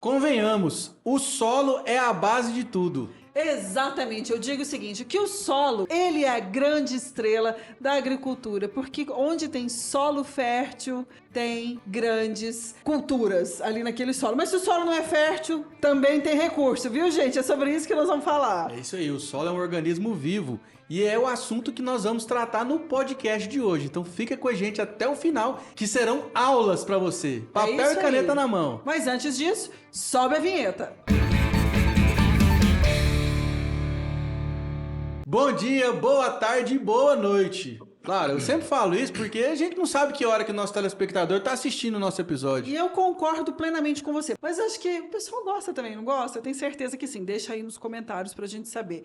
Convenhamos, o solo é a base de tudo. Exatamente, eu digo o seguinte, que o solo, ele é a grande estrela da agricultura, porque onde tem solo fértil, tem grandes culturas ali naquele solo. Mas se o solo não é fértil, também tem recurso, viu, gente? É sobre isso que nós vamos falar. É isso aí, o solo é um organismo vivo e é o assunto que nós vamos tratar no podcast de hoje. Então fica com a gente até o final, que serão aulas para você. Papel e caneta na mão. Mas antes disso, sobe a vinheta. Bom dia, boa tarde e boa noite. Claro, eu sempre falo isso porque a gente não sabe que hora que o nosso telespectador está assistindo o nosso episódio. E eu concordo plenamente com você. Mas acho que o pessoal gosta também, não gosta? Eu tenho certeza que sim. Deixa aí nos comentários pra gente saber.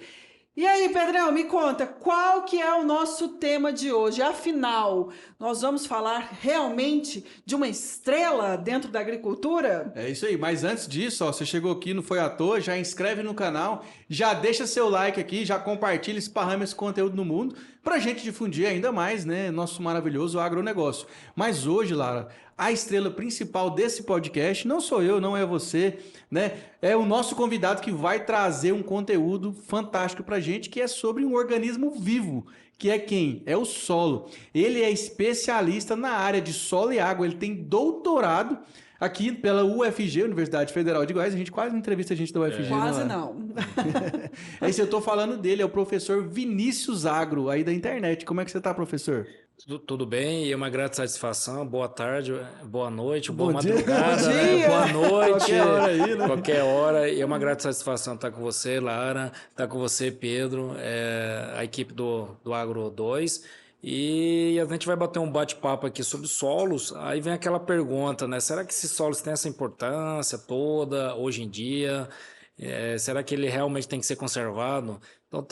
E aí, Pedrão, me conta, qual que é o nosso tema de hoje? Afinal, nós vamos falar realmente de uma estrela dentro da agricultura? É isso aí, mas antes disso, ó, você chegou aqui, não foi à toa, já inscreve no canal, já deixa seu like aqui, já compartilha, esparrama esse conteúdo no mundo, pra gente difundir ainda mais, né, nosso maravilhoso agronegócio. Mas hoje, Lara, a estrela principal desse podcast não sou eu, não é você, né, é o nosso convidado que vai trazer um conteúdo fantástico pra gente, que é sobre um organismo vivo, que é quem? É o solo. Ele é especialista na área de solo e água, ele tem doutorado aqui pela UFG, Universidade Federal de Goiás. A gente quase não entrevista a gente da UFG, Quase né? não. É isso, eu tô falando dele, é o professor Vinícius Agro, aí da internet. Como é que você tá, professor? Tudo bem, e é uma grande satisfação. Boa tarde, boa noite, Bom boa dia. madrugada, Bom né? dia. Boa noite. Qualquer hora aí, né? Qualquer hora. E é uma grande satisfação estar com você, Lara, estar com você, Pedro, a equipe do Agro 2. E a gente vai bater um bate-papo aqui sobre solos. Aí vem aquela pergunta, né? Será que esses solos têm essa importância toda hoje em dia? Será que ele realmente tem que ser conservado? Então,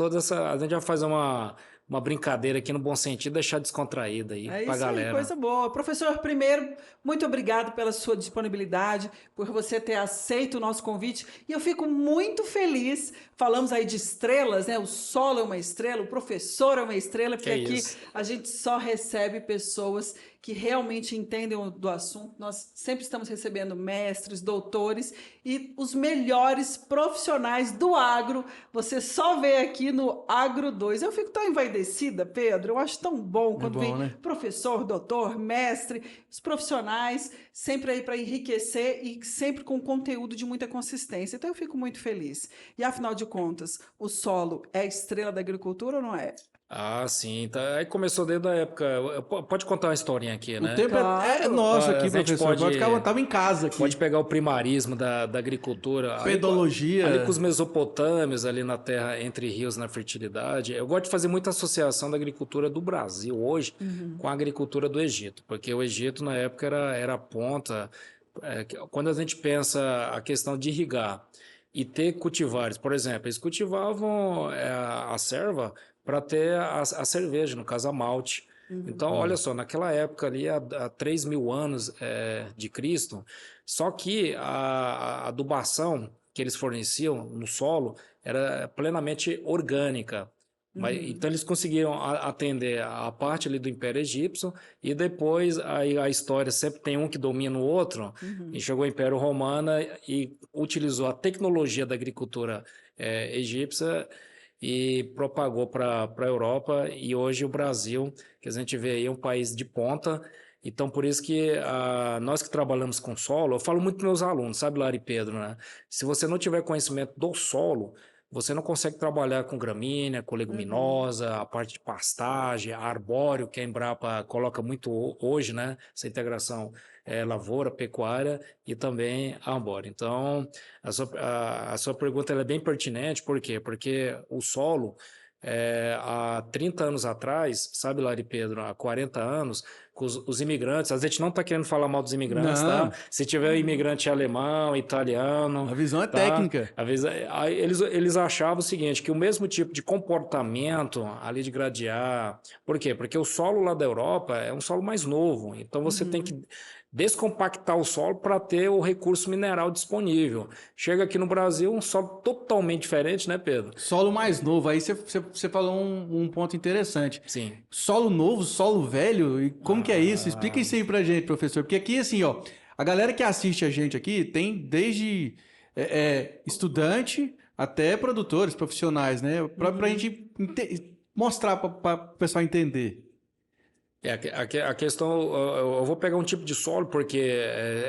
a gente vai fazer uma brincadeira aqui no bom sentido, deixar descontraída aí É pra isso aí, galera. coisa boa. Professor, primeiro, muito obrigado pela sua disponibilidade, por você ter aceito o nosso convite. E eu fico muito feliz. Falamos aí de estrelas, né? O solo é uma estrela, o professor é uma estrela, porque aqui isso. a gente só recebe pessoas que realmente entendem do assunto. Nós sempre estamos recebendo mestres, doutores e os melhores profissionais do agro. Você só vê aqui no Agro 2. Eu fico tão envaidecida, Pedro. Eu acho tão bom quando vem né? professor, doutor, mestre, os profissionais sempre aí para enriquecer e sempre com conteúdo de muita consistência. Então eu fico muito feliz. E afinal de contas, o solo é a estrela da agricultura ou não é? Ah, sim. Tá. Aí começou desde a época. Pode contar uma historinha aqui, O né? tempo é Claro. nosso aqui, A gente professor. Pode ficar, tava em casa aqui. Pode pegar o primarismo da agricultura. Pedologia. Ali com os mesopotâmios, ali na terra, entre rios, na fertilidade. Eu gosto de fazer muita associação da agricultura do Brasil hoje com a agricultura do Egito, porque o Egito, na época, era a ponta. Quando a gente pensa a questão de irrigar e ter cultivares, por exemplo, eles cultivavam a serva para ter a cerveja, no caso a malte. Então, olha só, naquela época ali, há 3 mil anos de Cristo, só que a adubação que eles forneciam no solo era plenamente orgânica. Então eles conseguiram atender a parte ali do Império Egípcio e depois a história sempre tem um que domina o outro e chegou o Império Romano e utilizou a tecnologia da agricultura egípcia e propagou para a Europa e hoje o Brasil, que a gente vê aí, é um país de ponta. Então, por isso que nós que trabalhamos com solo, eu falo muito para meus alunos, sabe, Lara e Pedro, né? Se você não tiver conhecimento do solo, você não consegue trabalhar com gramínea, com leguminosa, a parte de pastagem, arbóreo, que a Embrapa coloca muito hoje, né? Essa integração lavoura, pecuária e também arbóreo. Então, a sua pergunta ela é bem pertinente, por quê? Porque o solo, há 30 anos atrás, sabe, Lari Pedro, há 40 anos, com os imigrantes, a gente não está querendo falar mal dos imigrantes, Não. tá? Se tiver imigrante alemão, italiano... A visão é tá? técnica. Aí eles achavam o seguinte, que o mesmo tipo de comportamento ali de gradear... Por quê? Porque o solo lá da Europa é um solo mais novo, então você tem que descompactar o solo para ter o recurso mineral disponível. Chega aqui no Brasil, um solo totalmente diferente, né, Pedro? Solo mais novo, aí você falou um ponto interessante. Sim. Solo novo, solo velho, e como que é isso? Explica isso aí pra gente, professor. Porque aqui, assim, ó, A galera que assiste a gente aqui tem desde estudante até produtores profissionais, né? Pra gente mostrar para o pessoal entender. A questão, eu vou pegar um tipo de solo, porque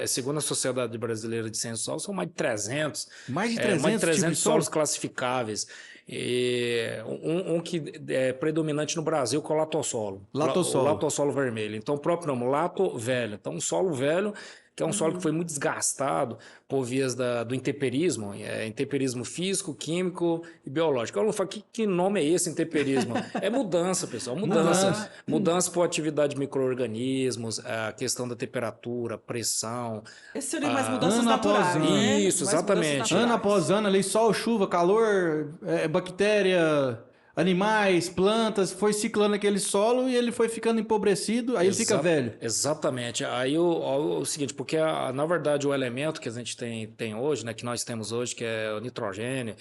segundo a Sociedade Brasileira de Ciências do Solo, são mais de 300, Mais de mais de 300 tipos 300 de solo? solos classificáveis. E um que é predominante no Brasil, que é o latossolo. Latossolo. O latossolo vermelho. Então, o próprio nome, lato velho. Então, um solo velho, que é um solo que foi muito desgastado por vias do intemperismo, intemperismo físico, químico e biológico. Eu não falo, que nome é esse, intemperismo? É mudança, pessoal, mudança. Mudança por atividade de micro-organismos, a questão da temperatura, pressão. Esse seria mais mudanças ano após naturais, ano. né? Isso, Mais exatamente. mudanças naturais. Ano após ano, ali, sol, chuva, calor, bactéria, animais, plantas, foi ciclando aquele solo e ele foi ficando empobrecido, aí ele fica velho. Exatamente. Aí o seguinte, porque na verdade o elemento que a gente tem hoje, né, que nós temos hoje, que é o nitrogênio,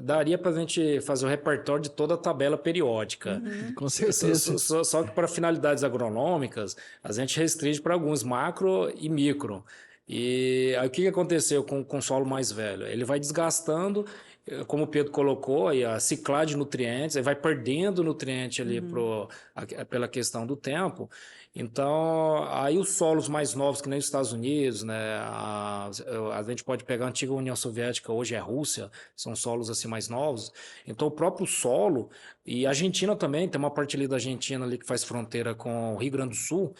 daria para a gente fazer o repertório de toda a tabela periódica. Com certeza. Só que para finalidades agronômicas, a gente restringe para alguns macro e micro. E aí o que aconteceu com o solo mais velho? Ele vai desgastando, como o Pedro colocou, aí a ciclagem de nutrientes, aí vai perdendo nutriente ali pela questão do tempo. Então, aí os solos mais novos, que nem os Estados Unidos, né, a gente pode pegar a antiga União Soviética, hoje é Rússia, são solos assim mais novos. Então, o próprio solo, e a Argentina também, tem uma parte ali da Argentina ali que faz fronteira com o Rio Grande do Sul,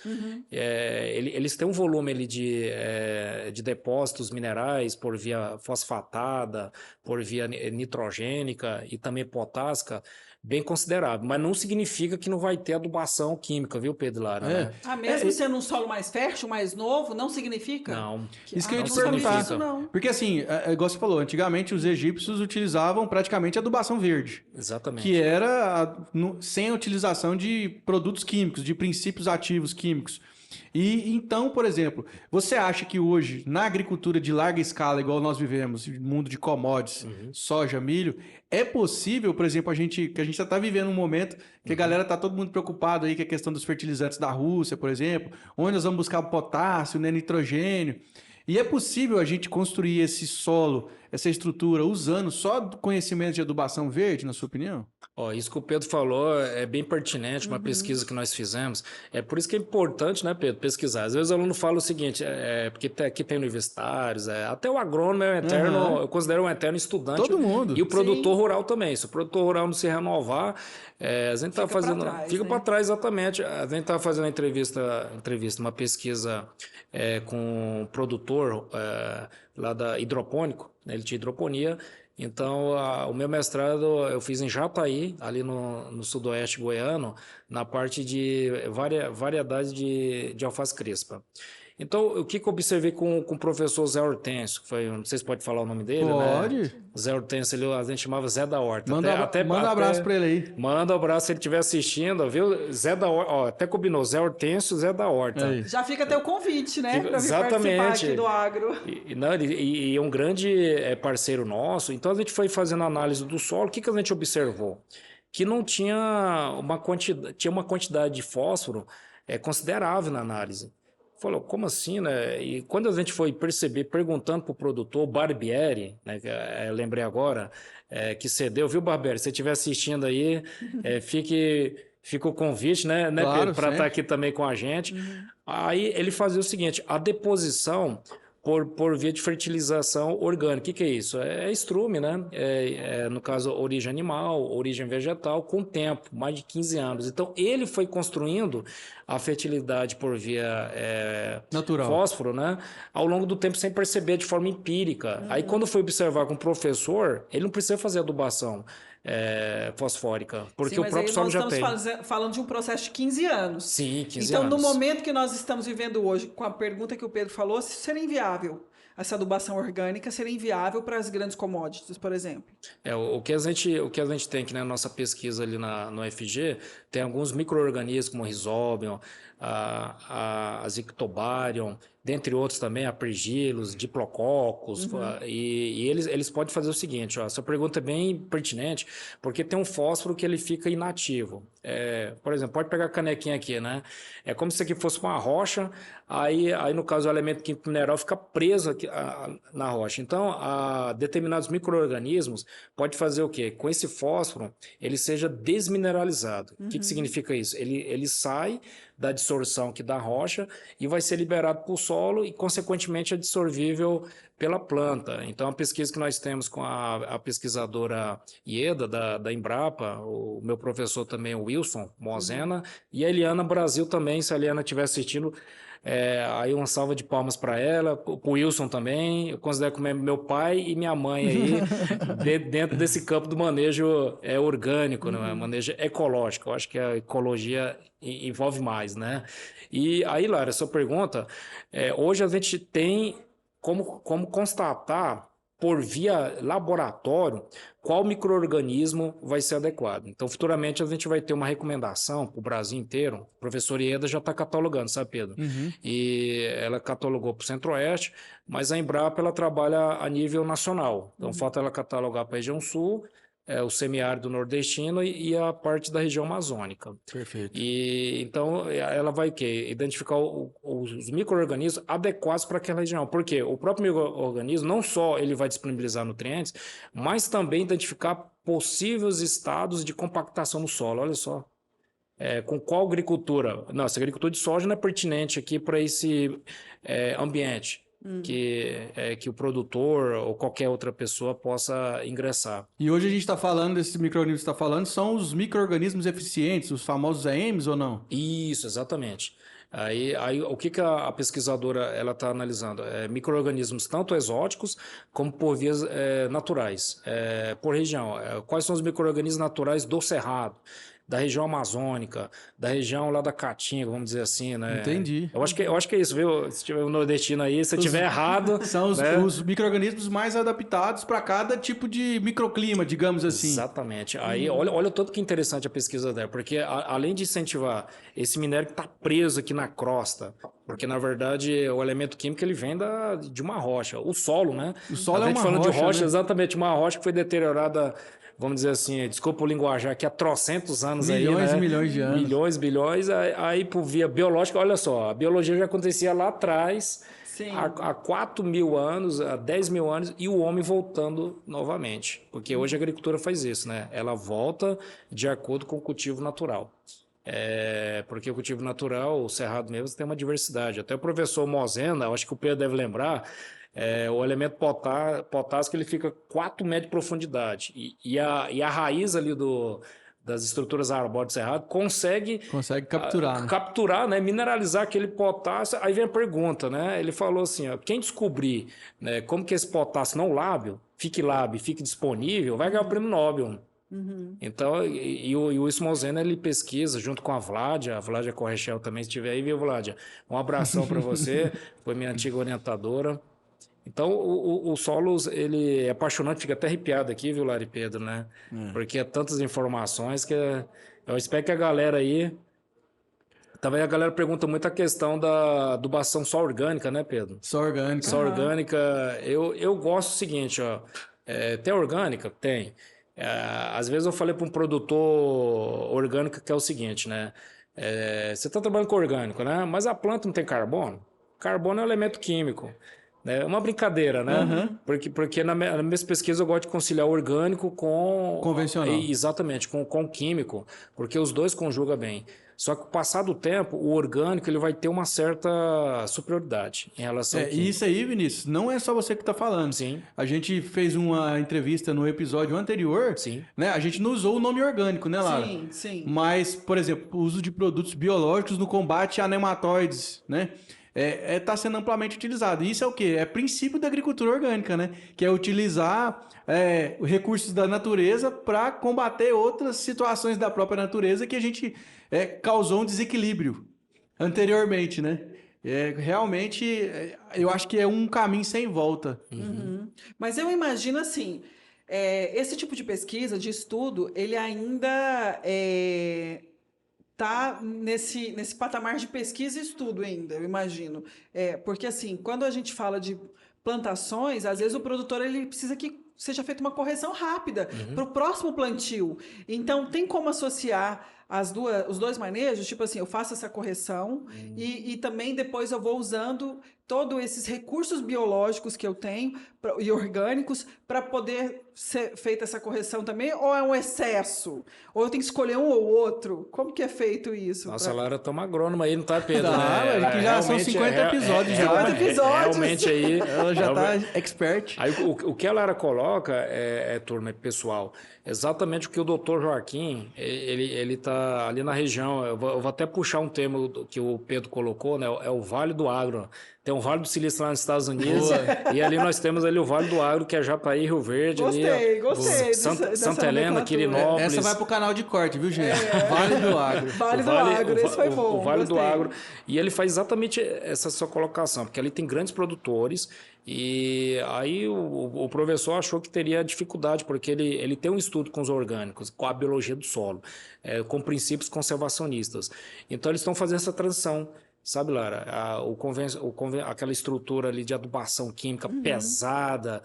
eles têm um volume ali de depósitos minerais por via fosfatada, por via nitrogênica e também potássica, bem considerável, mas não significa que não vai ter adubação química, viu, Pedro Lara? Né? Mesmo sendo um solo mais fértil, mais novo, não significa? Não. Isso que eu ia não te perguntar. significa. Não. Porque assim, igual você falou, antigamente os egípcios utilizavam praticamente adubação verde. Exatamente. Que era sem a utilização de produtos químicos, de princípios ativos químicos. E então, por exemplo, você acha que hoje, na agricultura de larga escala, igual nós vivemos, mundo de commodities, soja, milho, é possível, por exemplo, que a gente já está vivendo um momento que a galera está todo mundo preocupado aí com a questão dos fertilizantes da Rússia, por exemplo, onde nós vamos buscar potássio, né, nitrogênio. E é possível a gente construir esse solo, essa estrutura, usando só do conhecimento de adubação verde, na sua opinião? Isso que o Pedro falou é bem pertinente, uma pesquisa que nós fizemos. É por isso que é importante, né, Pedro, pesquisar. Às vezes o aluno fala o seguinte, porque aqui tem universitários, até o agrônomo é um eterno, eu considero um eterno estudante. Todo mundo. E o produtor rural também. Se o produtor rural não se renovar, a gente está fazendo... Fica para trás, exatamente. A gente estava fazendo uma pesquisa com um produtor lá da hidropônico, né, ele tinha hidroponia. Então, o meu mestrado eu fiz em Jataí, ali no sudoeste goiano, na parte de variedade de alface crespa. Então, o que eu observei com o professor Zé Hortêncio, que foi, não sei se pode falar o nome dele, Pode. né? Zé Hortêncio, a gente chamava Zé da Horta. Manda um abraço para ele aí. Manda um abraço se ele estiver assistindo, viu? Zé da Horta, até combinou, Zé Hortêncio, Zé da Horta. Aí. Já fica até o convite, né? Para vir Exatamente. participar aqui do agro. E é um grande parceiro nosso. Então, a gente foi fazendo análise do solo. O que a gente observou? Que não tinha uma quantidade de fósforo considerável na análise. Falou, como assim, né? E quando a gente foi perguntando para o produtor, Barbieri, né, que eu lembrei agora, que cedeu, viu, Barbieri? Se você estiver assistindo aí, fica o convite, né, Claro, Pedro, para estar aqui também com a gente. Aí ele fazia o seguinte, a deposição por via de fertilização orgânica. O que é isso? É estrume, né? No caso, origem animal, origem vegetal, com o tempo, mais de 15 anos. Então, ele foi construindo a fertilidade por via natural, fósforo, né? Ao longo do tempo, sem perceber, de forma empírica. Aí, quando foi observar com o professor, ele não precisa fazer adubação fosfórica, porque Sim, o próprio solo já tem. Nós estamos falando de um processo de 15 anos. Sim, 15 então, anos. no momento que nós estamos vivendo hoje, com a pergunta que o Pedro falou, se seria inviável essa adubação orgânica, seria inviável para as grandes commodities, por exemplo. O que a gente tem aqui na nossa pesquisa ali no FG, tem alguns micro-organismos como o Rhizobium, a Zictobarium, dentre outros também, aspergilos, diplococos, e eles podem fazer o seguinte, ó, essa pergunta é bem pertinente, porque tem um fósforo que ele fica inativo. Por exemplo, pode pegar a canequinha aqui, né? É como se isso aqui fosse uma rocha, aí no caso o elemento químico mineral fica preso aqui, na rocha. Então, determinados micro-organismos pode fazer o quê? Com esse fósforo, ele seja desmineralizado. O que significa isso? Ele sai da dissorção aqui da rocha e vai ser liberado para o solo e, consequentemente, é absorvível pela planta. Então, a pesquisa que nós temos com a pesquisadora Ieda, da Embrapa, o meu professor também, o Wilson Mosena, e a Eliana Brasil também, se a Eliana estiver assistindo, aí uma salva de palmas para ela, para o Wilson também, eu considero como meu pai e minha mãe aí, dentro desse campo do manejo orgânico, né? Manejo ecológico. Eu acho que a ecologia envolve mais, né? E aí, Lara, sua pergunta, hoje a gente tem como constatar por via laboratório qual micro-organismo vai ser adequado. Então, futuramente, a gente vai ter uma recomendação para o Brasil inteiro. O professor Ieda já está catalogando, sabe, Pedro? E ela catalogou para o Centro-Oeste, mas a Embrapa ela trabalha a nível nacional. Então, falta ela catalogar para a região sul, o semiárido nordestino e a parte da região amazônica. Perfeito. E então ela vai o quê? Identificar os micro-organismos adequados para aquela região. Porque o próprio micro-organismo não só ele vai disponibilizar nutrientes, mas também identificar possíveis estados de compactação no solo. Olha só. Com qual agricultura? Nossa, a agricultura de soja não é pertinente aqui para esse ambiente. Que o produtor ou qualquer outra pessoa possa ingressar. E hoje a gente está falando, desses micro-organismos que você está falando, são os micro-organismos eficientes, os famosos EMs ou não? Isso, exatamente. Aí o que a pesquisadora ela está analisando? Micro-organismos tanto exóticos como por vias naturais, por região. Quais são os micro-organismos naturais do Cerrado? Da região amazônica, da região lá da Caatinga, vamos dizer assim, né? Entendi. Eu acho que é isso, viu? Se tiver um nordestino aí, se eu tiver errado... São né? os micro-organismos mais adaptados para cada tipo de microclima, digamos assim. Exatamente. Aí, olha tanto que interessante a pesquisa dela, porque além de incentivar esse minério que está preso aqui na crosta, porque na verdade o elemento químico ele vem de uma rocha, o solo, né? O solo é uma falando rocha, de rocha, né? exatamente, uma rocha que foi deteriorada, vamos dizer assim, desculpa o linguajar, aqui há trocentos anos Milhões aí, né? e milhões de anos. Milhões, bilhões, aí por via biológica, olha só, a biologia já acontecia lá atrás, Sim. há 4.000 anos, há 10.000 anos, e o homem voltando novamente. Porque hoje a agricultura faz isso, né? Ela volta de acordo com o cultivo natural. Porque o cultivo natural, o cerrado mesmo, tem uma diversidade. Até o professor Mosena, acho que o Pedro deve lembrar, o elemento potássio que ele fica 4 metros de profundidade. E a raiz ali das estruturas arbóreas do cerrado consegue capturar, né? capturar, né, mineralizar aquele potássio. Aí vem a pergunta, né? Ele falou assim, ó, quem descobrir, né, como que esse potássio não lábil, fique disponível, vai ganhar o prêmio Nobel. Então, e o Wilson Mosena, ele pesquisa junto com a Vládia Correchel também, se estiver aí, viu, Vládia? Um abração para você, foi minha antiga orientadora. Então, o Solos, ele é apaixonante, fica até arrepiado aqui, viu, Lari Pedro, né? Porque é tantas informações que eu espero que a galera aí... Também a galera pergunta muito a questão da adubação só orgânica, né, Pedro? Só orgânica. Só orgânica. Eu gosto do seguinte, ó. Tem orgânica? Tem. Às vezes eu falei para um produtor orgânico que é o seguinte, né? Você está trabalhando com orgânico, né? Mas a planta não tem carbono? Carbono é um elemento químico. É uma brincadeira, né? Porque na minha pesquisa eu gosto de conciliar o orgânico com... Convencional. Exatamente, com o químico, porque os dois conjugam bem. Só que, passado o tempo, o orgânico ele vai ter uma certa superioridade em relação ao químico. E isso aí, Vinícius, não é só você que está falando. Sim. A gente fez uma entrevista no episódio anterior, Sim. né? A gente não usou o nome orgânico, né, Lara? Sim, sim. Mas, por exemplo, o uso de produtos biológicos no combate a nematóides, né? Está sendo amplamente utilizado. E isso é o quê? É princípio da agricultura orgânica, né? Que é utilizar recursos da natureza para combater outras situações da própria natureza que a gente causou um desequilíbrio anteriormente, né? Realmente, eu acho que é um caminho sem volta. Mas eu imagino assim, esse tipo de pesquisa, de estudo, ele ainda tá nesse patamar de pesquisa e estudo ainda, eu imagino. Porque, assim, quando a gente fala de plantações, às vezes o produtor ele precisa que seja feita uma correção rápida para o próximo plantio. Então, tem como associar os dois manejos? Tipo assim, eu faço essa correção e também depois eu vou usando todos esses recursos biológicos que eu tenho e orgânicos para poder ser feita essa correção também? Ou é um excesso? Ou eu tenho que escolher um ou outro? Como que é feito isso? Nossa, a Lara tá uma agrônoma aí, não tá, Pedro? Tá, né? que já são 50 episódios já. 50 episódios. Realmente aí... Ela já tá expert. Aí o que a Lara coloca, turma, pessoal, exatamente o que o doutor Joaquim, ele tá ali na região, eu vou até puxar um termo que o Pedro colocou, né? É o Vale do Agro. Tem um Vale do Silício lá nos Estados Unidos, e ali nós temos ali o Vale do Agro, que é Japaí, Rio Verde. Gostei. Santa Helena, Quirinópolis. Essa vai pro canal de corte, viu, gente? Vale do Agro. Vale do Agro, esse foi bom. O Vale gostei. do Agro. E ele faz exatamente essa sua colocação, porque ali tem grandes produtores, e aí o professor achou que teria dificuldade, porque ele tem um estudo com os orgânicos, com a biologia do solo, com princípios conservacionistas. Então eles estão fazendo essa transição. Sabe, Lara, aquela estrutura ali de adubação química pesada,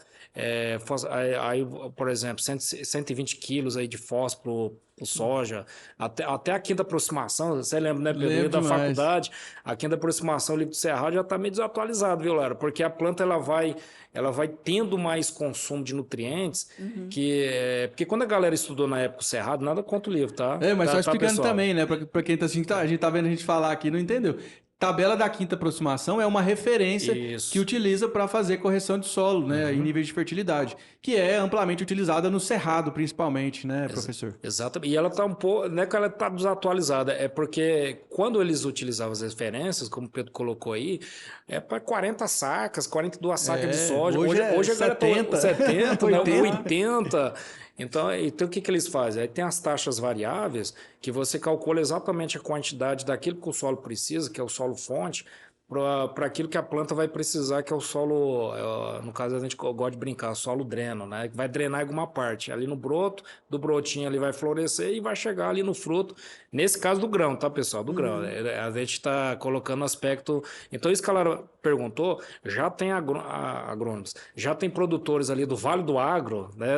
aí, por exemplo, 120 quilos aí de fósforo por soja, até a quinta aproximação, você lembra, né, Pedro, Lembro da demais. faculdade, a quinta aproximação ali do Cerrado já está meio desatualizado, viu, Lara? Porque a planta ela vai tendo mais consumo de nutrientes, porque quando a galera estudou na época o Cerrado, nada contra o livro, tá? Mas Tá, só explicando pessoal? também, né? Pra quem tá assim, a gente tá vendo a gente falar aqui e não entendeu. Tabela da quinta aproximação é uma referência Isso. que utiliza para fazer correção de solo, né, em níveis de fertilidade, que é amplamente utilizada no cerrado, principalmente, né, professor? Exato. E ela está um pouco, não é que ela está desatualizada, é porque quando eles utilizavam as referências, como o Pedro colocou aí, é para 40 sacas, 42 sacas de soja. hoje Hoje a galera tá 70, 70, 80. né, 80. Então o que eles fazem? Aí tem as taxas variáveis que você calcula exatamente a quantidade daquilo que o solo precisa, que é o solo fonte, para aquilo que a planta vai precisar, que é o solo, no caso a gente gosta de brincar, solo dreno, né? Que vai drenar alguma parte. Ali no broto, do brotinho ali vai florescer e vai chegar ali no fruto. Nesse caso do grão, tá, pessoal? Do grão. A gente está colocando aspecto... Então, isso que a Lara perguntou, já tem agrônomos, já tem produtores ali do Vale do Agro, né?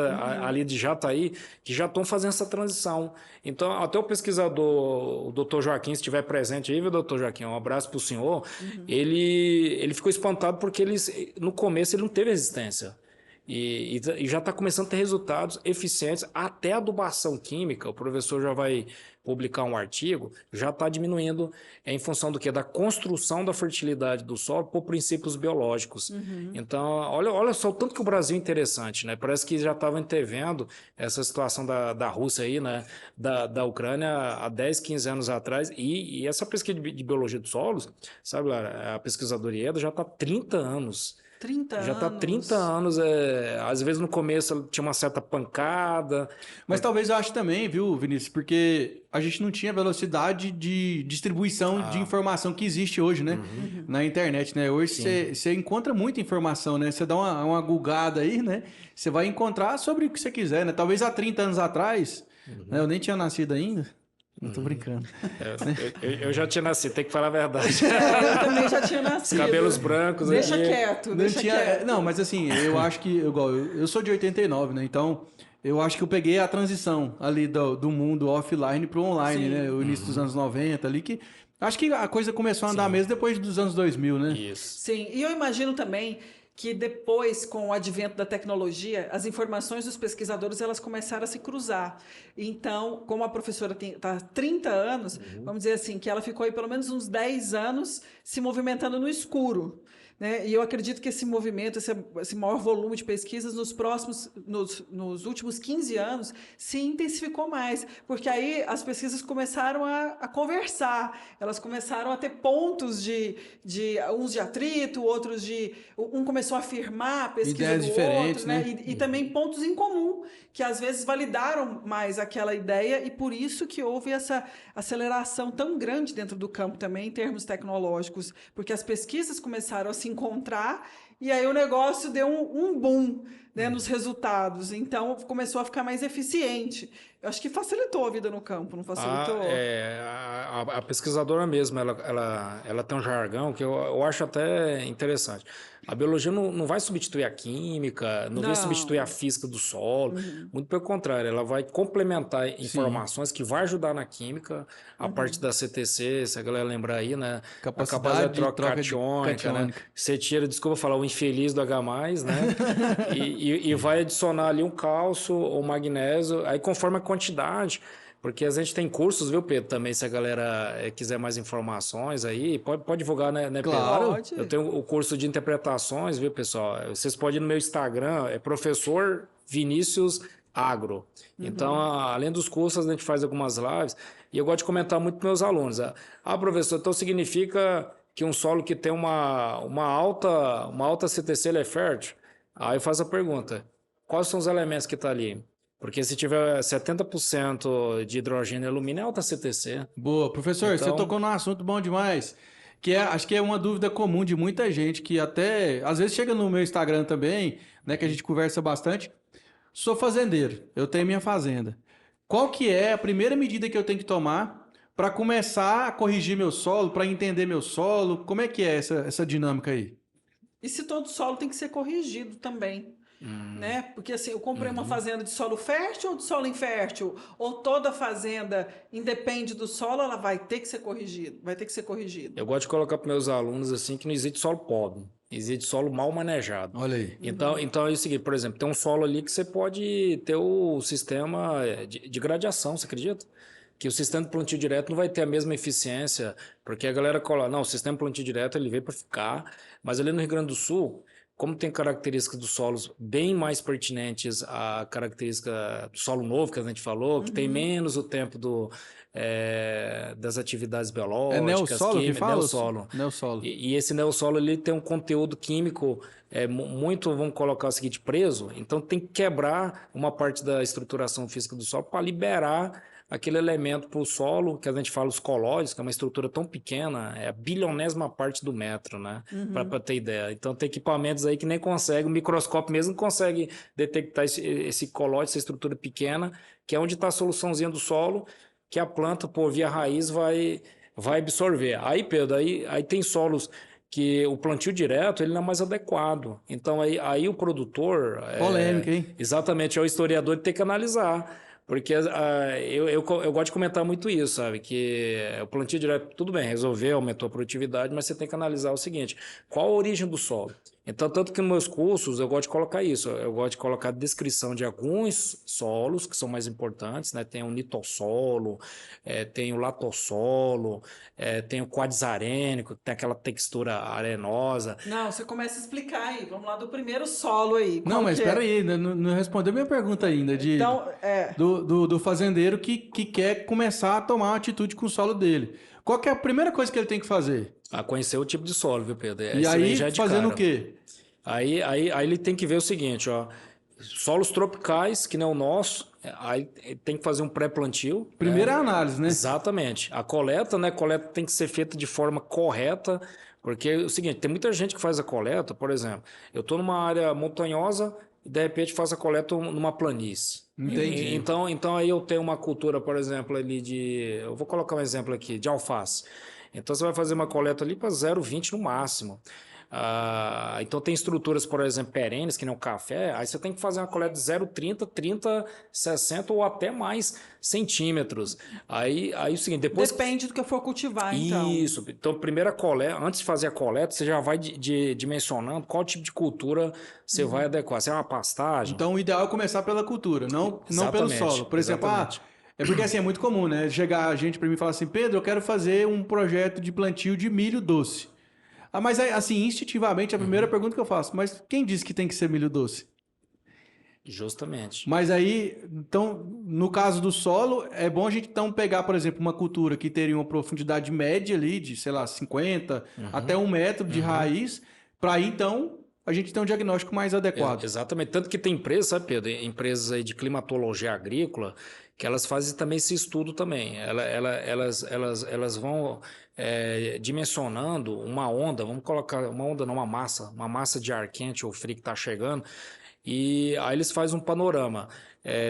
Ali de Jataí, que já estão fazendo essa transição. Então, até o pesquisador, o doutor Joaquim, se estiver presente aí, viu, doutor Joaquim? Um abraço para o senhor. Ele ficou espantado porque no começo ele não teve resistência. E já está começando a ter resultados eficientes, até a adubação química. O professor já vai publicar um artigo, já está diminuindo em função do quê? Da construção da fertilidade do solo por princípios biológicos. Então, olha só o tanto que o Brasil é interessante, né? Parece que já estava antevendo essa situação da Rússia aí, né? Da Ucrânia há 10, 15 anos atrás. E essa pesquisa de biologia dos solos, sabe, Lara, a pesquisadora Ieda já está há 30 anos. 30 Já está há 30 anos, às vezes no começo tinha uma certa pancada. Mas talvez eu ache também, viu, Vinícius, porque a gente não tinha velocidade de distribuição de informação que existe hoje, né? Na internet, né? Hoje você encontra muita informação, né? Você dá uma googada aí, né? Você vai encontrar sobre o que você quiser, né? Talvez há 30 anos atrás, né? Eu nem tinha nascido ainda. Não tô brincando. Eu já tinha nascido, tem que falar a verdade. Eu também já tinha nascido. Os cabelos brancos Deixa aqui. quieto, deixa quieto. Não, mas assim, eu acho que, igual, eu sou de 89, né? Então, eu acho que eu peguei a transição ali do mundo offline pro online, né? O início dos anos 90 ali, que acho que a coisa começou a andar mesmo depois dos anos 2000, né? Isso. Sim, e eu imagino também que depois, com o advento da tecnologia, as informações dos pesquisadores elas começaram a se cruzar. Então, como a professora está há 30 anos, vamos dizer assim, que ela ficou aí pelo menos uns 10 anos se movimentando no escuro. Né? E eu acredito que esse movimento, esse maior volume de pesquisas nos últimos 15 anos se intensificou mais, porque aí as pesquisas começaram a conversar, elas começaram a ter pontos uns de atrito, outros um começou a afirmar a pesquisa ideias do diferentes, outro, né? E também pontos em comum, que às vezes validaram mais aquela ideia, e por isso que houve essa aceleração tão grande dentro do campo também, em termos tecnológicos, porque as pesquisas começaram a se encontrar e aí o negócio deu um boom, né, nos resultados. Então, começou a ficar mais eficiente. Eu acho que facilitou a vida no campo, não facilitou? A pesquisadora mesmo, ela tem um jargão que eu acho até interessante. A biologia não vai substituir a química, não vai substituir a física do solo, muito pelo contrário, ela vai complementar informações que vai ajudar na química, a parte da CTC, se a galera lembrar aí, né? A capacidade de troca catiônica, né? Você tira, desculpa falar, o infeliz do H+, né? e vai adicionar ali um cálcio ou magnésio, aí conforme a quantidade. Porque a gente tem cursos, viu, Pedro, também, se a galera quiser mais informações aí, pode divulgar, né, Pedro? Claro. Eu tenho o curso de interpretações, viu, pessoal? Vocês podem ir no meu Instagram, é professor Vinícius Agro. Então, além dos cursos, a gente faz algumas lives, e eu gosto de comentar muito com meus alunos. Professor, então significa que um solo que tem uma alta CTC, ele é fértil? Aí eu faço a pergunta, quais são os elementos que estão ali? Porque se tiver 70% de hidrogênio e alumínio, é alta CTC. Boa, professor, Então, você tocou num assunto bom demais, acho que é uma dúvida comum de muita gente, que até, às vezes chega no meu Instagram também, né, que a gente conversa bastante. Sou fazendeiro, eu tenho minha fazenda. Qual que é a primeira medida que eu tenho que tomar para começar a corrigir meu solo, para entender meu solo? Como é que é essa dinâmica aí? E se todo solo tem que ser corrigido também, né? Porque assim, eu comprei uma fazenda de solo fértil ou de solo infértil? Ou toda fazenda, independe do solo, ela vai ter que ser corrigida, vai ter que ser corrigida. eu gosto de colocar para meus alunos assim que não existe solo pobre, existe solo mal manejado. Olha aí. Então é o seguinte, por exemplo, tem um solo ali que você pode ter o sistema de gradiação, você acredita? Que o sistema de plantio direto não vai ter a mesma eficiência, porque a galera coloca, não, o sistema de plantio direto ele veio para ficar, mas ali no Rio Grande do Sul, como tem características dos solos bem mais pertinentes à característica do solo novo que a gente falou, que tem menos o tempo das atividades biológicas, É neossolo que fala? neossolo. Neossolo. E esse neossolo ele tem um conteúdo químico muito, vamos colocar o seguinte, preso, então tem que quebrar uma parte da estruturação física do solo para liberar aquele elemento para o solo, que a gente fala os colóides, que é uma estrutura tão pequena, é a bilionésima parte do metro, né? Para ter ideia. Então tem equipamentos aí que nem consegue, o microscópio mesmo consegue detectar esse colóide, essa estrutura pequena, que é onde está a soluçãozinha do solo, que a planta, por via raiz, vai absorver. Aí, Pedro, aí tem solos que o plantio direto ele não é mais adequado. Então aí o produtor... Polêmica, hein? Exatamente, é o historiador que tem que analisar. Porque eu gosto de comentar muito isso, sabe? Que o plantio direto, tudo bem, resolveu, aumentou a produtividade, mas você tem que analisar o seguinte, qual a origem do solo? Então, tanto que nos meus cursos eu gosto de colocar isso, eu gosto de colocar a descrição de alguns solos que são mais importantes, né? Tem o nitossolo, tem o latossolo, tem o quadsarênico, que tem aquela textura arenosa. Não, você começa a explicar aí. Vamos lá do primeiro solo aí. Não, mas espera aí, não respondeu minha pergunta ainda Então, do fazendeiro que quer começar a tomar uma atitude com o solo dele. Qual que é a primeira coisa que ele tem que fazer? A conhecer o tipo de solo, viu, Pedro? E aí, já é de fazendo cara. o quê? Aí ele tem que ver o seguinte, ó, solos tropicais, que não é o nosso, aí tem que fazer um pré-plantio. Primeira análise, né? Exatamente. A coleta, né? A coleta tem que ser feita de forma correta, porque é o seguinte, tem muita gente que faz a coleta, por exemplo, eu estou numa área montanhosa e de repente faço a coleta numa planície. Entendi. Então aí eu tenho uma cultura, por exemplo, ali eu vou colocar um exemplo aqui, de alface. Então você vai fazer uma coleta ali para 0,20 no máximo. Então tem estruturas, por exemplo, perenes, que nem o café, aí você tem que fazer uma coleta de 0,30, 30, 60 ou até mais centímetros. Aí o seguinte, depois... Depende do que eu for cultivar, então. Isso. Então, primeira coleta, antes de fazer a coleta, você já vai dimensionando qual tipo de cultura você vai adequar. Se é uma pastagem... Então o ideal é começar pela cultura, não pelo Exatamente, solo. Por exemplo, é porque assim, é muito comum, né? Chegar a gente para mim e falar assim, Pedro, eu quero fazer um projeto de plantio de milho doce. Mas assim, instintivamente, a primeira pergunta que eu faço, mas quem disse que tem que ser milho doce? Justamente. Mas aí, então, no caso do solo, é bom a gente então pegar, por exemplo, uma cultura que teria uma profundidade média ali de, sei lá, 50 até 1 metro de raiz, para aí então a gente ter um diagnóstico mais adequado. Exatamente. Tanto que tem empresas, sabe, Pedro? Empresas aí de climatologia agrícola que elas fazem também esse estudo também. Elas vão dimensionando uma onda, vamos colocar uma onda não, uma massa de ar quente ou frio que está chegando, e aí eles fazem um panorama.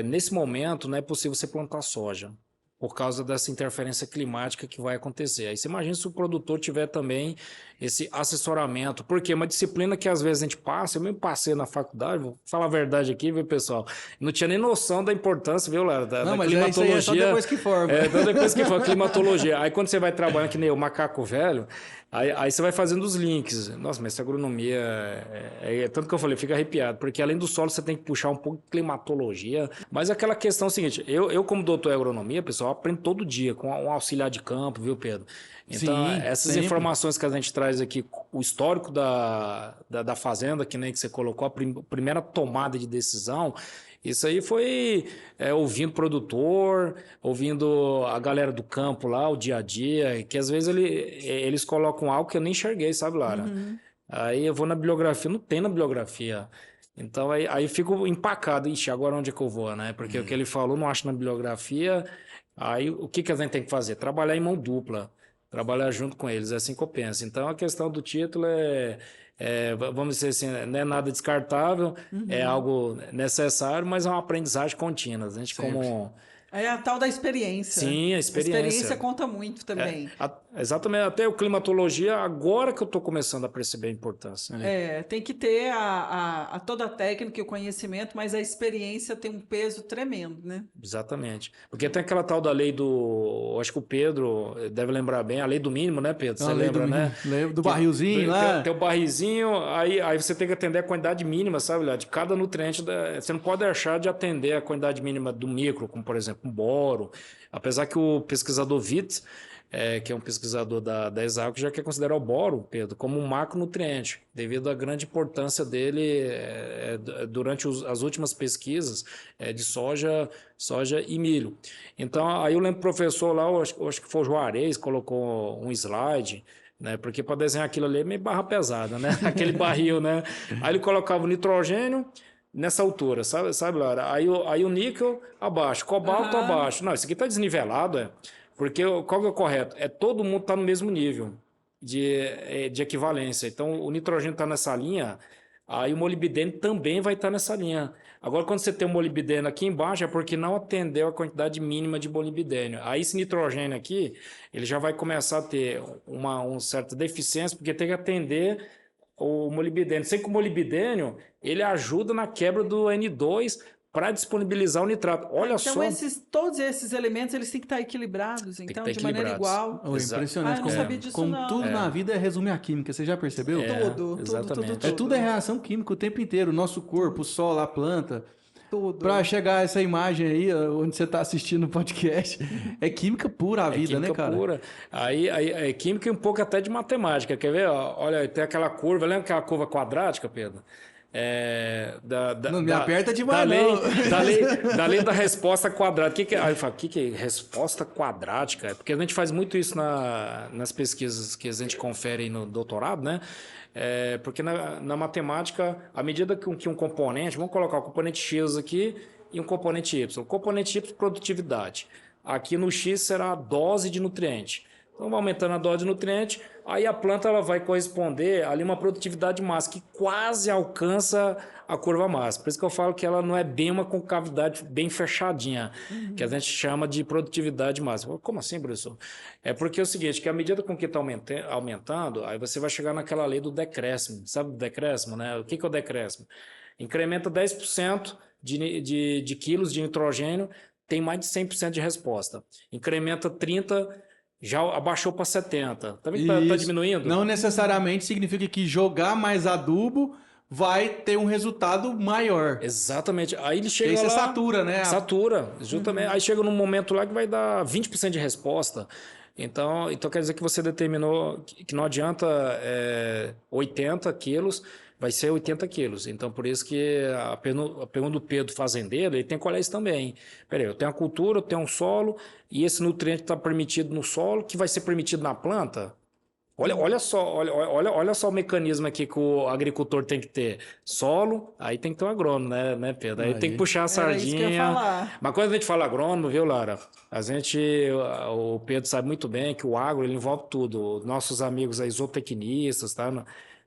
Nesse momento não é possível você plantar soja, por causa dessa interferência climática que vai acontecer. Aí você imagina se o produtor tiver também esse assessoramento, porque é uma disciplina que às vezes a gente passa, eu mesmo passei na faculdade, vou falar a verdade aqui, viu, pessoal? Não tinha nem noção da importância, viu, Lara, da mas climatologia. isso aí é só depois que forma. Depois que for climatologia. Aí quando você vai trabalhando que nem o macaco velho, aí você vai fazendo os links. Nossa, mas essa agronomia, tanto que eu falei, fica arrepiado, porque além do solo você tem que puxar um pouco de climatologia, mas aquela questão é o seguinte, eu como doutor em agronomia, pessoal, aprendo todo dia com um auxiliar de campo, viu, Pedro? Então, Sim, essas sempre. informações que a gente traz aqui, o histórico da fazenda, que nem que você colocou, a primeira tomada de decisão, isso aí foi ouvindo produtor, ouvindo a galera do campo lá, o dia a dia, que às vezes eles colocam algo que eu nem enxerguei, sabe, Lara? Aí eu vou na bibliografia, não tem na bibliografia. Então aí fico empacado, ixi, agora onde é que eu vou, né? Porque o que ele falou não acho na bibliografia, aí o que a gente tem que fazer? Trabalhar em mão dupla, trabalhar junto com eles, é assim que eu penso. Então a questão do título vamos dizer assim, não é nada descartável, é algo necessário, mas é uma aprendizagem contínua. A gente como... É a tal da experiência. Sim, a experiência. A experiência conta muito também. Exatamente, até o climatologia, agora que eu estou começando a perceber a importância. Tem que ter toda a técnica e o conhecimento, mas a experiência tem um peso tremendo, né? Exatamente. Porque tem aquela tal da lei do... Acho que o Pedro deve lembrar bem, a lei do mínimo, né, Pedro? Você lembra, né? Lembro do barrilzinho lá. Tem o barrilzinho, aí você tem que atender a quantidade mínima, sabe, lá, de cada nutriente. Você não pode deixar de atender a quantidade mínima do micro, como, por exemplo, um boro. Apesar que o pesquisador Witts, que é um pesquisador da Exalc, já quer considerar o boro, Pedro, como um macronutriente, devido à grande importância dele durante as últimas pesquisas de soja e milho. Então, aí eu lembro do professor lá, acho que foi o Juarez, colocou um slide, né, porque para desenhar aquilo ali é meio barra pesada, né? Aquele barril, né? Aí ele colocava o nitrogênio nessa altura, sabe, Lara? Aí o níquel abaixo, cobalto abaixo. Não, isso aqui está desnivelado, porque qual que é o correto? Todo mundo está no mesmo nível de equivalência. Então, o nitrogênio está nessa linha, aí o molibdênio também vai estar nessa linha. Agora, quando você tem o molibdênio aqui embaixo, é porque não atendeu a quantidade mínima de molibdênio. Aí, esse nitrogênio aqui, ele já vai começar a ter uma certa deficiência, porque tem que atender o molibdênio. Sei que o molibdênio, ele ajuda na quebra do N2 para disponibilizar o nitrato. Olha só. Então, todos esses elementos, eles têm que estar equilibrados, então, de maneira igual. Impressionante. Eu não sabia disso, como não. tudo na vida resume a química, você já percebeu? Exatamente. Tudo é reação química o tempo inteiro. O nosso corpo, o sol, a planta. Tudo. Para chegar a essa imagem aí, onde você está assistindo o podcast, é química pura a vida, né, cara? Pura. Aí é química e um pouco até de matemática. Quer ver? Olha, tem aquela curva, lembra aquela curva quadrática, Pedro? Não me aperta demais, da lei da resposta quadrática. Aí eu falo, que é resposta quadrática? Porque a gente faz muito isso nas pesquisas que a gente confere no doutorado, né? Porque na matemática, à medida que um componente, vamos colocar o componente X aqui e um componente Y. O componente Y, produtividade. Aqui no X será a dose de nutriente. Então, vai aumentando a dose de nutriente, aí a planta ela vai corresponder ali uma produtividade máxima, que quase alcança a curva máxima. Por isso que eu falo que ela não é bem uma concavidade bem fechadinha, que a gente chama de produtividade máxima. Como assim, professor? É porque é o seguinte, que à medida com que está aumentando, aí você vai chegar naquela lei do decréscimo. Sabe o decréscimo, né? O que é o decréscimo? Incrementa 10% de quilos de nitrogênio, tem mais de 100% de resposta. Incrementa 30%, já abaixou para 70. Também está diminuindo? Não necessariamente significa que jogar mais adubo vai ter um resultado maior. Exatamente. Aí ele chega lá... Você satura, né? Satura, justamente. Aí chega num momento lá que vai dar 20% de resposta. Então quer dizer que você determinou que não adianta 80 quilos, vai ser 80 quilos. Então, por isso que a pergunta do Pedro fazendeiro, ele tem que olhar isso também. Peraí, eu tenho a cultura, eu tenho um solo, e esse nutriente está permitido no solo, que vai ser permitido na planta? Olha só o mecanismo aqui que o agricultor tem que ter. Solo, aí tem que ter um agrônomo, né, Pedro? Aí tem que puxar a Era isso que eu ia sardinha. falar. Mas quando a gente fala agrônomo, viu, Lara? O Pedro sabe muito bem que o agro ele envolve tudo. Nossos amigos aí, zootecnistas, tá?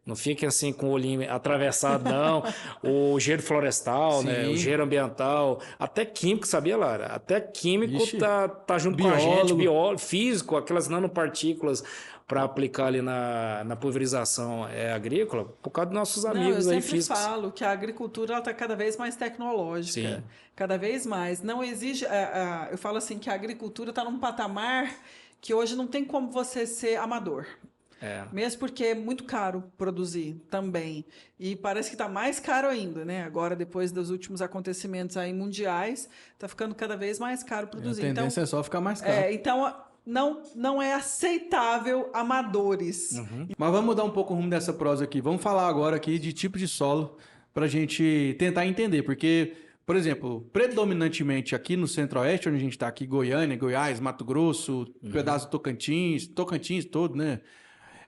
Não fiquem assim com o olhinho atravessado, não. O engenheiro florestal, né? O Sim. engenheiro ambiental, até químico, sabia, Lara? Até químico Vixe. tá junto com a gente, Biólogo. biólogo, físico, aquelas nanopartículas para aplicar ali na pulverização agrícola, por causa dos nossos Não, eu amigos aí sempre físicos. falo que a agricultura está cada vez mais tecnológica, Sim. cada vez mais. Não exige, eu falo assim que a agricultura está num patamar que hoje não tem como você ser amador. É. Mesmo porque é muito caro produzir também. E parece que está mais caro ainda, né? Agora, depois dos últimos acontecimentos aí mundiais, está ficando cada vez mais caro A produzir. tendência é só ficar mais caro. Então, não é aceitável amadores. Mas vamos mudar um pouco o rumo dessa prosa aqui. Vamos falar agora aqui de tipo de solo para a gente tentar entender. Porque, por exemplo, predominantemente aqui no Centro-Oeste, onde a gente está aqui, Goiânia, Goiás, Mato Grosso, pedaço do Tocantins todo, né?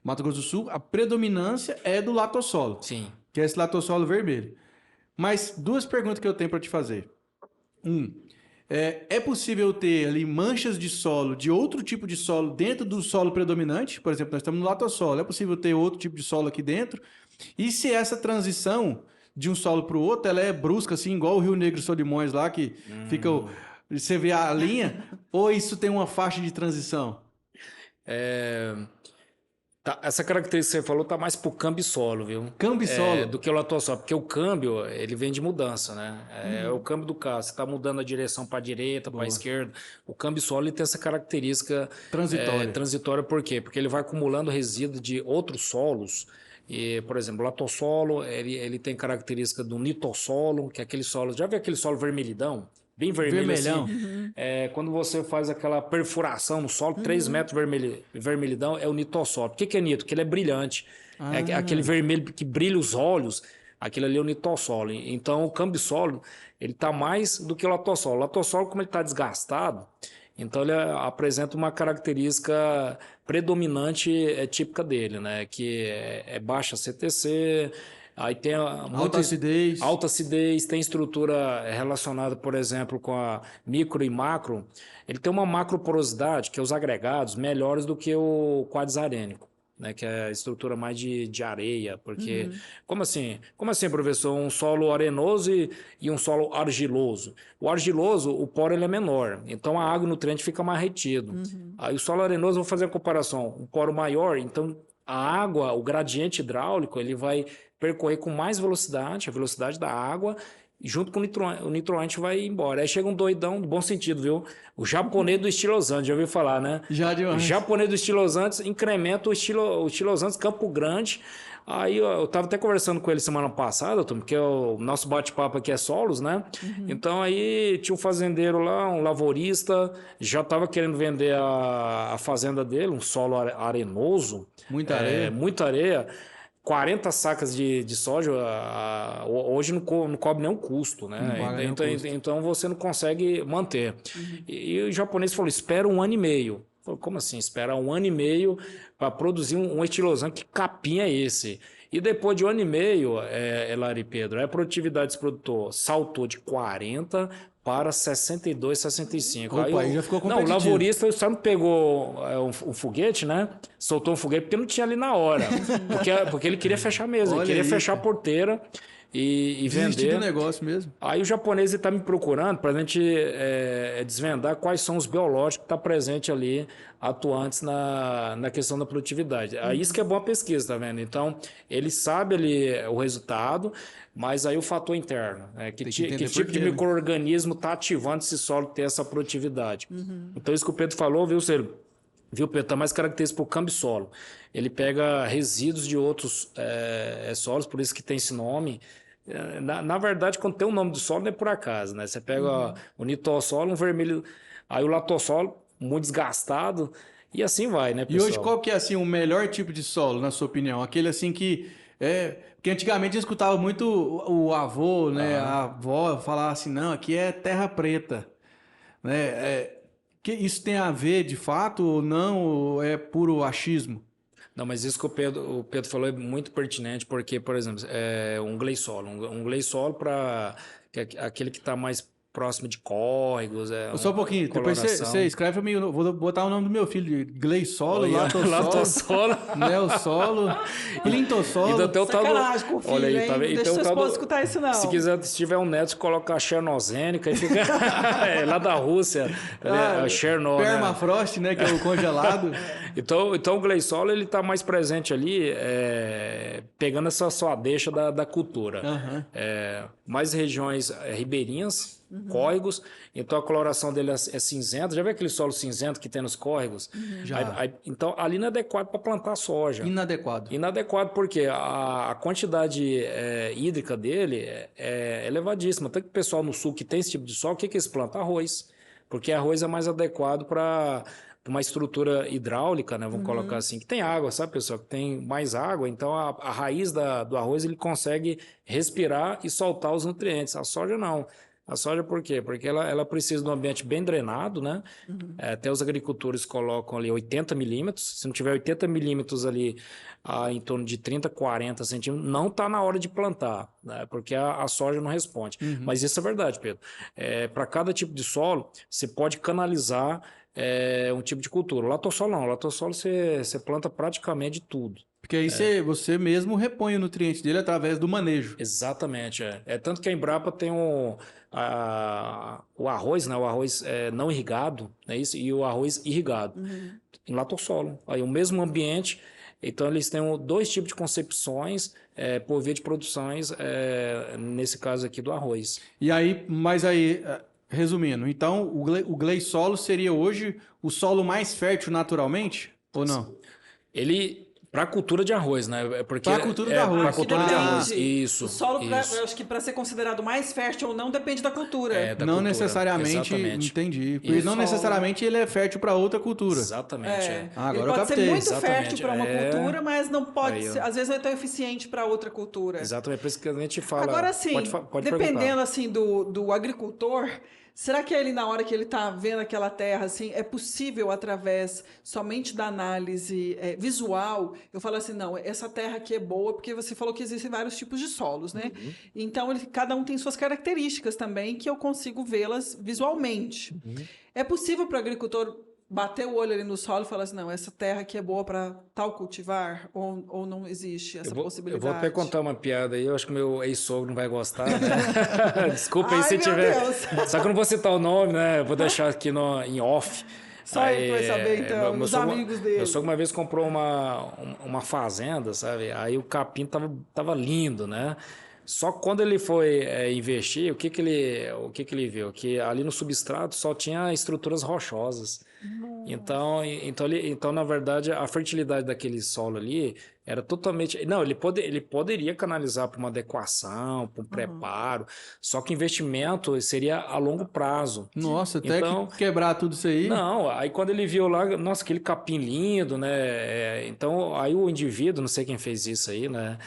Mato Grosso do Sul, a predominância é do latossolo, Sim. que é esse latossolo vermelho. Mas duas perguntas que eu tenho para te fazer. É possível ter ali manchas de solo, de outro tipo de solo dentro do solo predominante? Por exemplo, nós estamos no latossolo. É possível ter outro tipo de solo aqui dentro? E se essa transição de um solo para o outro, ela é brusca, assim, igual o Rio Negro e Solimões lá, que fica... Você vê a linha? Ou isso tem uma faixa de transição? Essa característica que você falou tá mais pro câmbio solo, viu? Câmbio solo? Do que o latossolo, porque o câmbio, ele vem de mudança, né? É o câmbio do carro, você tá mudando a direção para a direita, para a esquerda. O câmbio solo ele tem essa característica Transitória. transitória, por quê? Porque ele vai acumulando resíduo de outros solos. E, por exemplo, o latossolo, ele tem característica do nitossolo, que é aquele solo... Já viu aquele solo vermelhidão? Bem vermelho Vermelhão. assim. Quando você faz aquela perfuração no solo, 3 metros vermelhidão, é o nitossolo. Por que é nito? Porque ele é brilhante. É aquele vermelho que brilha os olhos, aquilo ali é o nitossolo. Então, o cambissolo, ele está mais do que o latossolo. O latossolo, como ele está desgastado, então ele apresenta uma característica predominante típica dele, né? Que é baixa CTC... Aí tem alta acidez, tem estrutura relacionada, por exemplo, com a micro e macro. Ele tem uma macroporosidade, que é os agregados, melhores do que o quadsarênico, né? Que é a estrutura mais de areia. Porque, como assim, professor? Um solo arenoso e um solo argiloso. O argiloso, o poro ele é menor, então a água e o nutriente fica mais retido. Aí o solo arenoso, vou fazer a comparação, um poro maior, então a água, o gradiente hidráulico, ele vai percorrer com mais velocidade, a velocidade da água, e junto com o nitroante vai embora. Aí chega um doidão, no bom sentido, viu? O japonês do estilosantes, já ouviu falar, né? Já demais. O japonês do estilosantes incrementa o estilosantes Campo Grande. Aí eu estava até conversando com ele semana passada, porque o nosso bate-papo aqui é solos, né? Então aí tinha um fazendeiro lá, um lavorista, já estava querendo vender a fazenda dele, um solo arenoso. Muita areia. Muita areia. 40 sacas de soja, hoje não cobre nenhum custo, né? Não paga nenhum custo. Então você não consegue manter. E o japonês falou, espera 1 ano e meio. Falei, como assim? Espera 1 ano e meio para produzir um estilosão? Que capinha é esse? E depois de 1 ano e meio, Lara e Pedro, a produtividade desse produtor saltou de 40 para 62, 65. Opa, aí já ficou competitivo. Não, o lavorista só não pegou um foguete, né? Soltou um foguete porque não tinha ali na hora. Porque ele queria fechar mesmo, ele queria fechar a porteira e Desistir vender. do negócio mesmo. Aí o japonês está me procurando para a gente desvendar quais são os biológicos que estão presentes ali, atuantes na questão da produtividade. Aí isso que é bom a pesquisa, tá vendo? Então, ele sabe ali o resultado, mas aí o fator interno, né? Que tipo de micro-organismo está ativando esse solo ter essa produtividade. Então, isso que o Pedro falou, viu, Pedro, está mais característico para o câmbio solo. Ele pega resíduos de outros solos, por isso que tem esse nome. Na verdade, quando tem o nome do solo, não é por acaso, né? Você pega o nitossolo, um vermelho, aí o latossolo, muito desgastado, e assim vai, né, pessoal? E hoje, qual que é, assim, o melhor tipo de solo, na sua opinião? Aquele, assim, que... Porque antigamente eu escutava muito o avô, né, a avó falar assim, não, aqui é terra preta, né? Que isso tem a ver, de fato, ou não, ou é puro achismo? Não, mas isso que o Pedro falou é muito pertinente, porque, por exemplo, um gleissolo. Um gleissolo para aquele que está mais próximo de córregos, Só um pouquinho, depois coloração. você escreve pra mim, eu vou botar o nome do meu filho, Gleissolo, Olha, Latossolo, Latossolo. Neossolo, Clintossolo. Ainda tem o tal do- Sacanagem com o filho, Olha aí, hein? tá vendo? Não deixa Então, seu o tal esposo do- escutar isso, não. Se quiser, se tiver um neto, você coloca a Chernozênica e fica lá da Rússia, a Chernobyl, né? Permafrost, né, que é o congelado. Então o gleissolo ele está mais presente ali, pegando essa sua deixa da cultura. Aham. Mais regiões ribeirinhas, córregos, então a coloração dele é cinzenta. Já viu aquele solo cinzento que tem nos córregos? Já. Então ali não é adequado para plantar soja. Inadequado. Inadequado porque a quantidade hídrica dele é elevadíssima. Tanto que o pessoal no sul que tem esse tipo de solo, o que eles plantam? Arroz. Porque arroz é mais adequado para uma estrutura hidráulica, né? Vamos colocar assim, que tem água, sabe, pessoal? Que tem mais água, então a raiz do arroz ele consegue respirar e soltar os nutrientes. A soja não. A soja por quê? Porque ela precisa de um ambiente bem drenado, né? Até os agricultores colocam ali 80 milímetros. Se não tiver 80 milímetros ali em torno de 30, 40 centímetros, não está na hora de plantar, né? Porque a soja não responde. Mas isso é verdade, Pedro. Para cada tipo de solo, você pode canalizar um tipo de cultura. O latossolo não. O latossolo você planta praticamente tudo. Porque aí você mesmo repõe o nutriente dele através do manejo. Exatamente. Tanto que a Embrapa tem o arroz, né? O arroz não irrigado, né? Isso, e o arroz irrigado em latossolo. Aí o mesmo ambiente. Então eles têm dois tipos de concepções por via de produções, nesse caso aqui do arroz. E aí, mas aí, resumindo, então o gleissolo seria hoje o solo mais fértil naturalmente? Ou não? Ele para a cultura de arroz, né? Porque Pra cultura do arroz. Para a cultura de Depende. arroz. Isso. O solo, isso. eu acho que para ser considerado mais fértil ou não, depende da cultura. Da Não cultura. necessariamente, Exatamente. entendi. Porque Isso. não necessariamente ele é fértil para outra cultura. Exatamente. Ah, agora Ele eu pode ser captei. muito Exatamente. fértil para uma cultura, mas não pode Aí, ó. ser, às vezes não é tão eficiente para outra cultura. Exatamente. Por isso que a gente fala. Agora sim, pode dependendo perguntar. assim do agricultor, será que ele na hora que ele está vendo aquela terra assim, é possível através somente da análise visual, eu falo assim, não, essa terra aqui é boa, porque você falou que existem vários tipos de solos, né? Então cada um tem suas características também que eu consigo vê-las visualmente. É possível para o agricultor bater o olho ali no solo e falar assim, não, essa terra aqui é boa para tal cultivar, ou não existe essa Eu possibilidade? vou até contar uma piada aí, eu acho que meu ex-sogro não vai gostar, né? Desculpa aí Ai, se meu tiver. Deus. Só que eu não vou citar o nome, né? Vou deixar aqui em off. Só ele vai saber, então, meu os sogro- amigos dele. Meu sogro uma vez comprou uma fazenda, sabe? Aí o capim tava lindo, né? Só que quando ele foi investir, o que que ele viu? Que ali no substrato só tinha estruturas rochosas. Então, na verdade, a fertilidade daquele solo ali era totalmente... Não, ele poderia canalizar para uma adequação, para um preparo, só que o investimento seria a longo prazo. Nossa, até Então- que quebrar tudo isso aí. Não, aí quando ele viu lá, nossa, aquele capim lindo, né? Então, aí o indivíduo, não sei quem fez isso aí, né?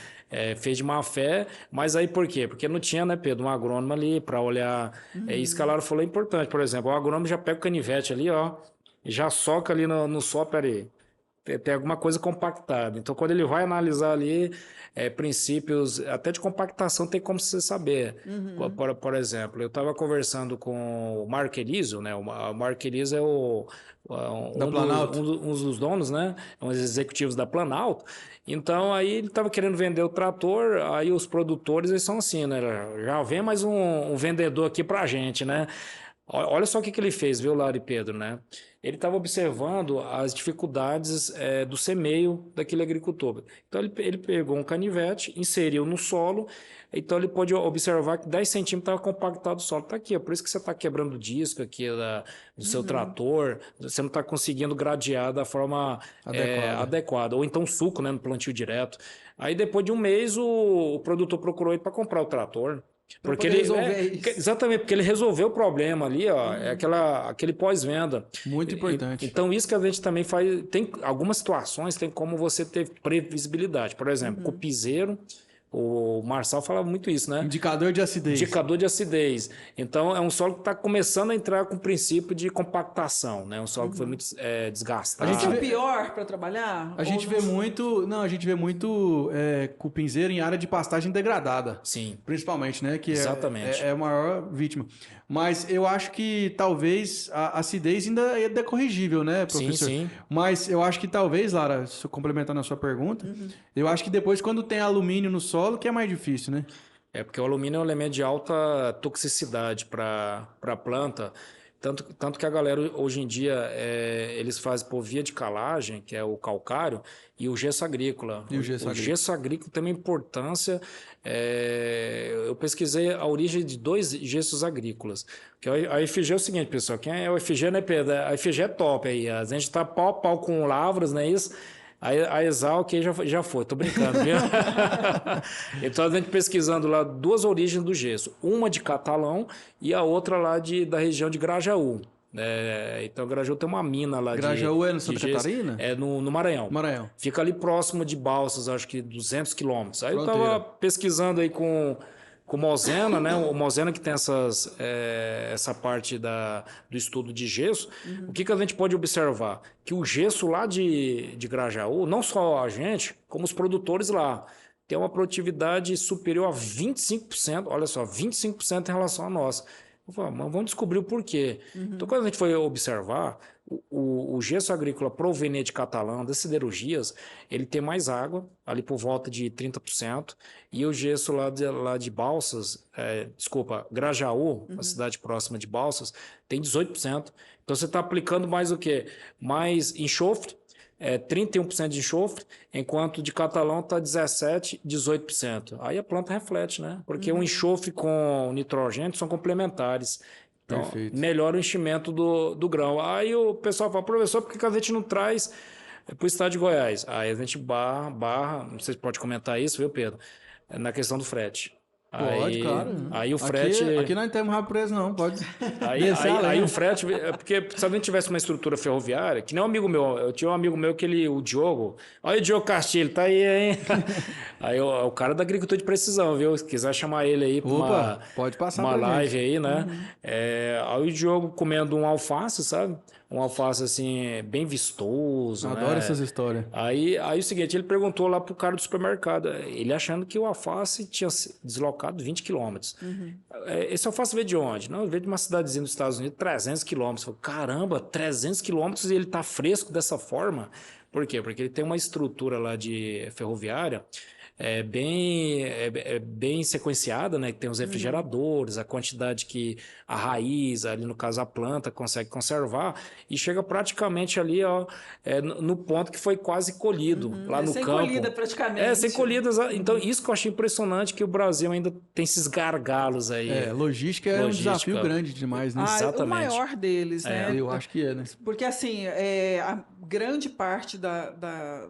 Fez de má fé, mas aí por quê? Porque não tinha, né, Pedro, um agrônomo ali para olhar. Isso que a Lara falou é importante, por exemplo, o agrônomo já pega o canivete ali, ó, e já soca ali no solo, peraí, tem alguma coisa compactada. Então, quando ele vai analisar ali princípios, até de compactação, tem como você saber. Por exemplo, eu estava conversando com o Mark Eliso, né? O Mark Eliso é Da Planalto. um dos donos, né? Um dos executivos da Planalto. Então, aí ele estava querendo vender o trator, aí os produtores, eles são assim, né? Já vem mais um vendedor aqui pra gente, né? Olha só o que ele fez, viu, Lara e Pedro, né? Ele estava observando as dificuldades do semeio daquele agricultor. Então, ele pegou um canivete, inseriu no solo, então ele pôde observar que 10 centímetros estava compactado o solo. Está aqui, é por isso que você está quebrando o disco aqui do seu trator, você não está conseguindo gradear da forma adequada. Ou então suco, né, no plantio direto. Aí, depois de um mês, o produtor procurou ele para comprar o trator. Porque poder resolver isso. Exatamente, porque ele resolveu o problema ali, ó, aquele pós-venda. Muito importante. Então, isso que a gente também faz. Tem algumas situações, tem como você ter previsibilidade. Por exemplo, com o piseiro, O Marçal falava muito isso, né? Indicador de acidez. Indicador de acidez. Então, é um solo que está começando a entrar com o princípio de compactação, né? Um solo que foi muito desgastado. Esse é o pior para trabalhar? A gente vê muito... Não, a gente vê muito cupinzeiro em área de pastagem degradada. Sim. Principalmente, né? Que Exatamente. é a maior vítima. Mas eu acho que talvez a acidez ainda é corrigível, né, professor? Sim, sim. Mas eu acho que talvez, Lara, complementando a sua pergunta, eu acho que depois, quando tem alumínio no solo, que é mais difícil, né? É porque o alumínio é um elemento de alta toxicidade para a planta. Tanto que a galera, hoje em dia, eles fazem por via de calagem, que é o calcário, e o gesso agrícola. E o gesso agrícola tem uma importância. Eu pesquisei a origem de 2 gessos agrícolas. Que a FG é o seguinte, pessoal. Quem é o FG, né, Pedro? A FG é top aí. A gente está pau a pau com lavras, não é isso? A Exalc já foi, tô brincando, viu? Então, a gente pesquisando lá 2 origens do gesso. Uma de Catalão e a outra lá da região de Grajaú. Então, Grajaú tem uma mina lá Grajaú é no Santa gesso. Catarina? É no Maranhão. Maranhão. Fica ali próximo de Balsas, acho que 200 quilômetros. Aí Fronteira. eu tava pesquisando aí com o Mosena, né? O Mosena que tem essa parte do estudo de gesso. O que a gente pode observar? Que o gesso lá de Grajaú, não só a gente, como os produtores lá, tem uma produtividade superior a 25%, olha só, 25% em relação a nós. Eu falei, mas vamos descobrir o porquê. Então, quando a gente foi observar, o gesso agrícola proveniente de Catalão, das siderurgias, ele tem mais água, ali por volta de 30%, e o gesso lá de Balsas, Grajaú, a cidade próxima de Balsas, tem 18%. Então, você está aplicando mais o quê? Mais enxofre, 31% de enxofre, enquanto de Catalão está 17%, 18%. Aí a planta reflete, né? Porque o enxofre com o nitrogênio são complementares. Então, Perfeito. melhora o enchimento do grão. Aí o pessoal fala, professor, por que a gente não traz para o estado de Goiás? Aí a gente barra, não sei se pode comentar isso, viu, Pedro? Na questão do frete. Pode, claro. Aí o frete... Aqui não temos rabo preso, não. Pode Aí o frete... Porque se a gente tivesse uma estrutura ferroviária, que nem um amigo meu, eu tinha um amigo meu que o Diogo... Olha o Diogo Castilho, tá aí, hein? Aí o cara da agricultura de precisão, viu? Se quiser chamar ele aí para pode passar uma pra live gente. aí, né? Aí o Diogo comendo um alface, sabe? Um alface, assim, bem vistoso, Adoro né? essas histórias. Aí o seguinte, ele perguntou lá pro cara do supermercado, ele achando que o alface tinha se deslocado 20 quilômetros. Esse alface veio de onde? Não, veio de uma cidadezinha dos Estados Unidos, 300 quilômetros. Falei, caramba, 300 quilômetros e ele tá fresco dessa forma? Por quê? Porque ele tem uma estrutura lá de ferroviária bem sequenciada, né? Que tem os refrigeradores, a quantidade que a raiz, ali no caso a planta, consegue conservar e chega praticamente ali, ó, no ponto que foi quase colhido, lá no sem campo. Sem colhida praticamente. Sem colhida. Então, isso que eu achei impressionante, que o Brasil ainda tem esses gargalos aí. Logística é um desafio grande demais, né? Exatamente. O maior deles, né? Eu acho que né? Porque, assim, a grande parte da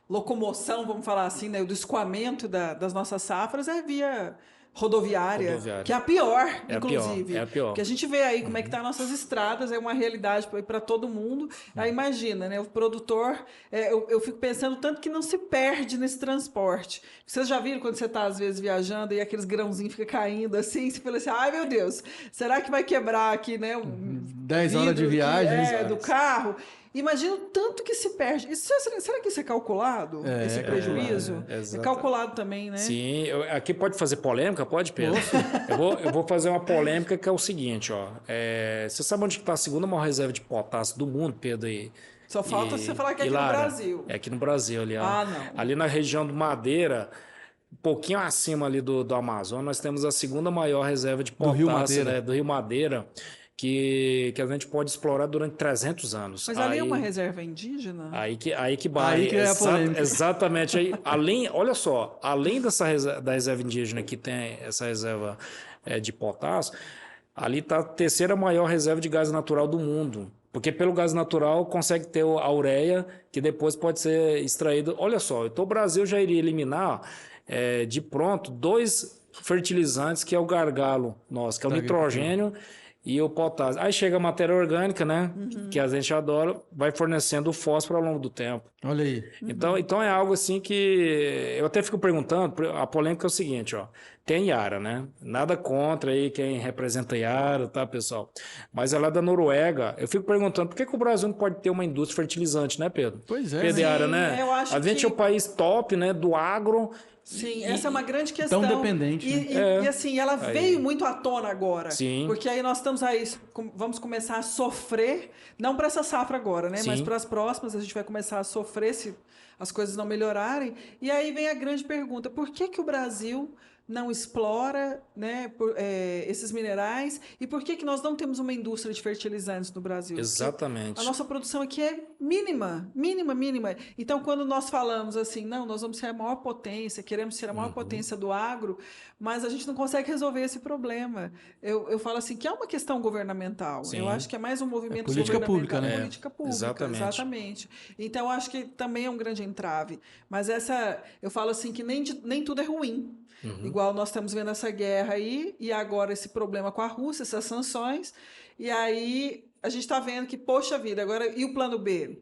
locomoção, vamos falar assim, né, do escoamento das nossas safras é via rodoviária, que é a pior, inclusive. É a pior. Porque a gente vê aí como é que tá nossas estradas, é uma realidade para todo mundo. Aí imagina, né, o produtor, eu fico pensando tanto que não se perde nesse transporte. Vocês já viram quando você está às vezes viajando e aqueles grãozinhos ficam caindo assim, você fala assim, ai meu Deus, será que vai quebrar aqui, né, 10 horas de viagem do carro? Imagina o tanto que se perde. Será que isso é calculado? Esse prejuízo? É calculado também, né? Sim. Aqui pode fazer polêmica? Pode, Pedro? Eu vou fazer uma polêmica que é o seguinte, ó. Você sabe onde está a segunda maior reserva de potássio do mundo, Pedro? Só falta você falar que é aqui Lara, no Brasil. É aqui no Brasil, ali, ó. Não. Ali na região do Madeira, um pouquinho acima ali do Amazonas, nós temos a segunda maior reserva de potássio do Rio Madeira. Que a gente pode explorar durante 300 anos. Mas ali é uma reserva indígena? Aí que vai. Aí que é a polêmica. Exatamente. Aí, olha só, além da reserva indígena, que tem essa reserva de potássio, ali está a terceira maior reserva de gás natural do mundo. Porque pelo gás natural consegue ter a ureia, que depois pode ser extraído. Olha só, então o Brasil já iria eliminar de pronto 2 fertilizantes, que é o gargalo nosso, que é o nitrogênio e o potássio. Aí chega a matéria orgânica, né? Que a gente adora, vai fornecendo o fósforo ao longo do tempo. Olha aí. Então é algo assim que eu até fico perguntando, a polêmica é o seguinte, ó, tem Yara, né? Nada contra aí quem representa Yara, tá, pessoal? Mas ela é da Noruega. Eu fico perguntando por que que o Brasil não pode ter uma indústria fertilizante, né, Pedro? Pois é, Pedro né? e Yara, Sim, né? eu acho A gente que- é o país top, né, do agro. Sim, essa é uma grande questão. dependente, E assim, ela veio muito à tona agora. Sim. Porque aí nós estamos aí, vamos começar a sofrer, não para essa safra agora, né? Mas Sim. para as próximas, a gente vai começar a sofrer se as coisas não melhorarem. E aí vem a grande pergunta: por que que o Brasil não explora, né, esses minerais? E por que que nós não temos uma indústria de fertilizantes no Brasil? Porque Exatamente. a nossa produção aqui é mínima, mínima, mínima. Então, quando nós falamos assim, não, nós vamos ser a maior potência, queremos ser a maior potência do agro, mas a gente não consegue resolver esse problema. Eu falo assim, que é uma questão governamental. Sim. Eu acho que é mais um movimento política governamental. pública, né? Política pública, Exatamente. exatamente. Então, eu acho que também é um grande entrave. Mas eu falo assim, que nem tudo é ruim. Igual nós estamos vendo essa guerra aí, e agora esse problema com a Rússia, essas sanções, e aí a gente está vendo que, poxa vida, agora e o plano B?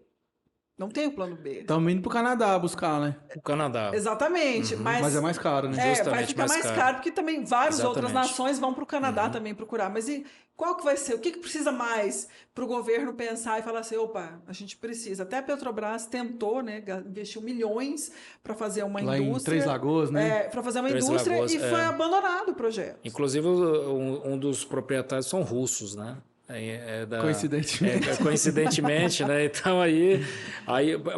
Não tem o plano B. Estamos indo pro Canadá buscar, né? O Canadá. Exatamente, Mas é mais caro, né? vai Justamente ficar mais mais caro, porque também várias outras Exatamente. nações vão para o Canadá também procurar. Mas e qual que vai ser? O que precisa mais para o governo pensar e falar assim, opa, a gente precisa. Até a Petrobras tentou, né, investiu milhões para fazer uma Lá em indústria. Três Lagoas, né? Para fazer uma Três indústria Lagoas, e foi abandonado o projeto. Inclusive, um dos proprietários são russos, né? Coincidentemente. Coincidentemente, né? Então aí,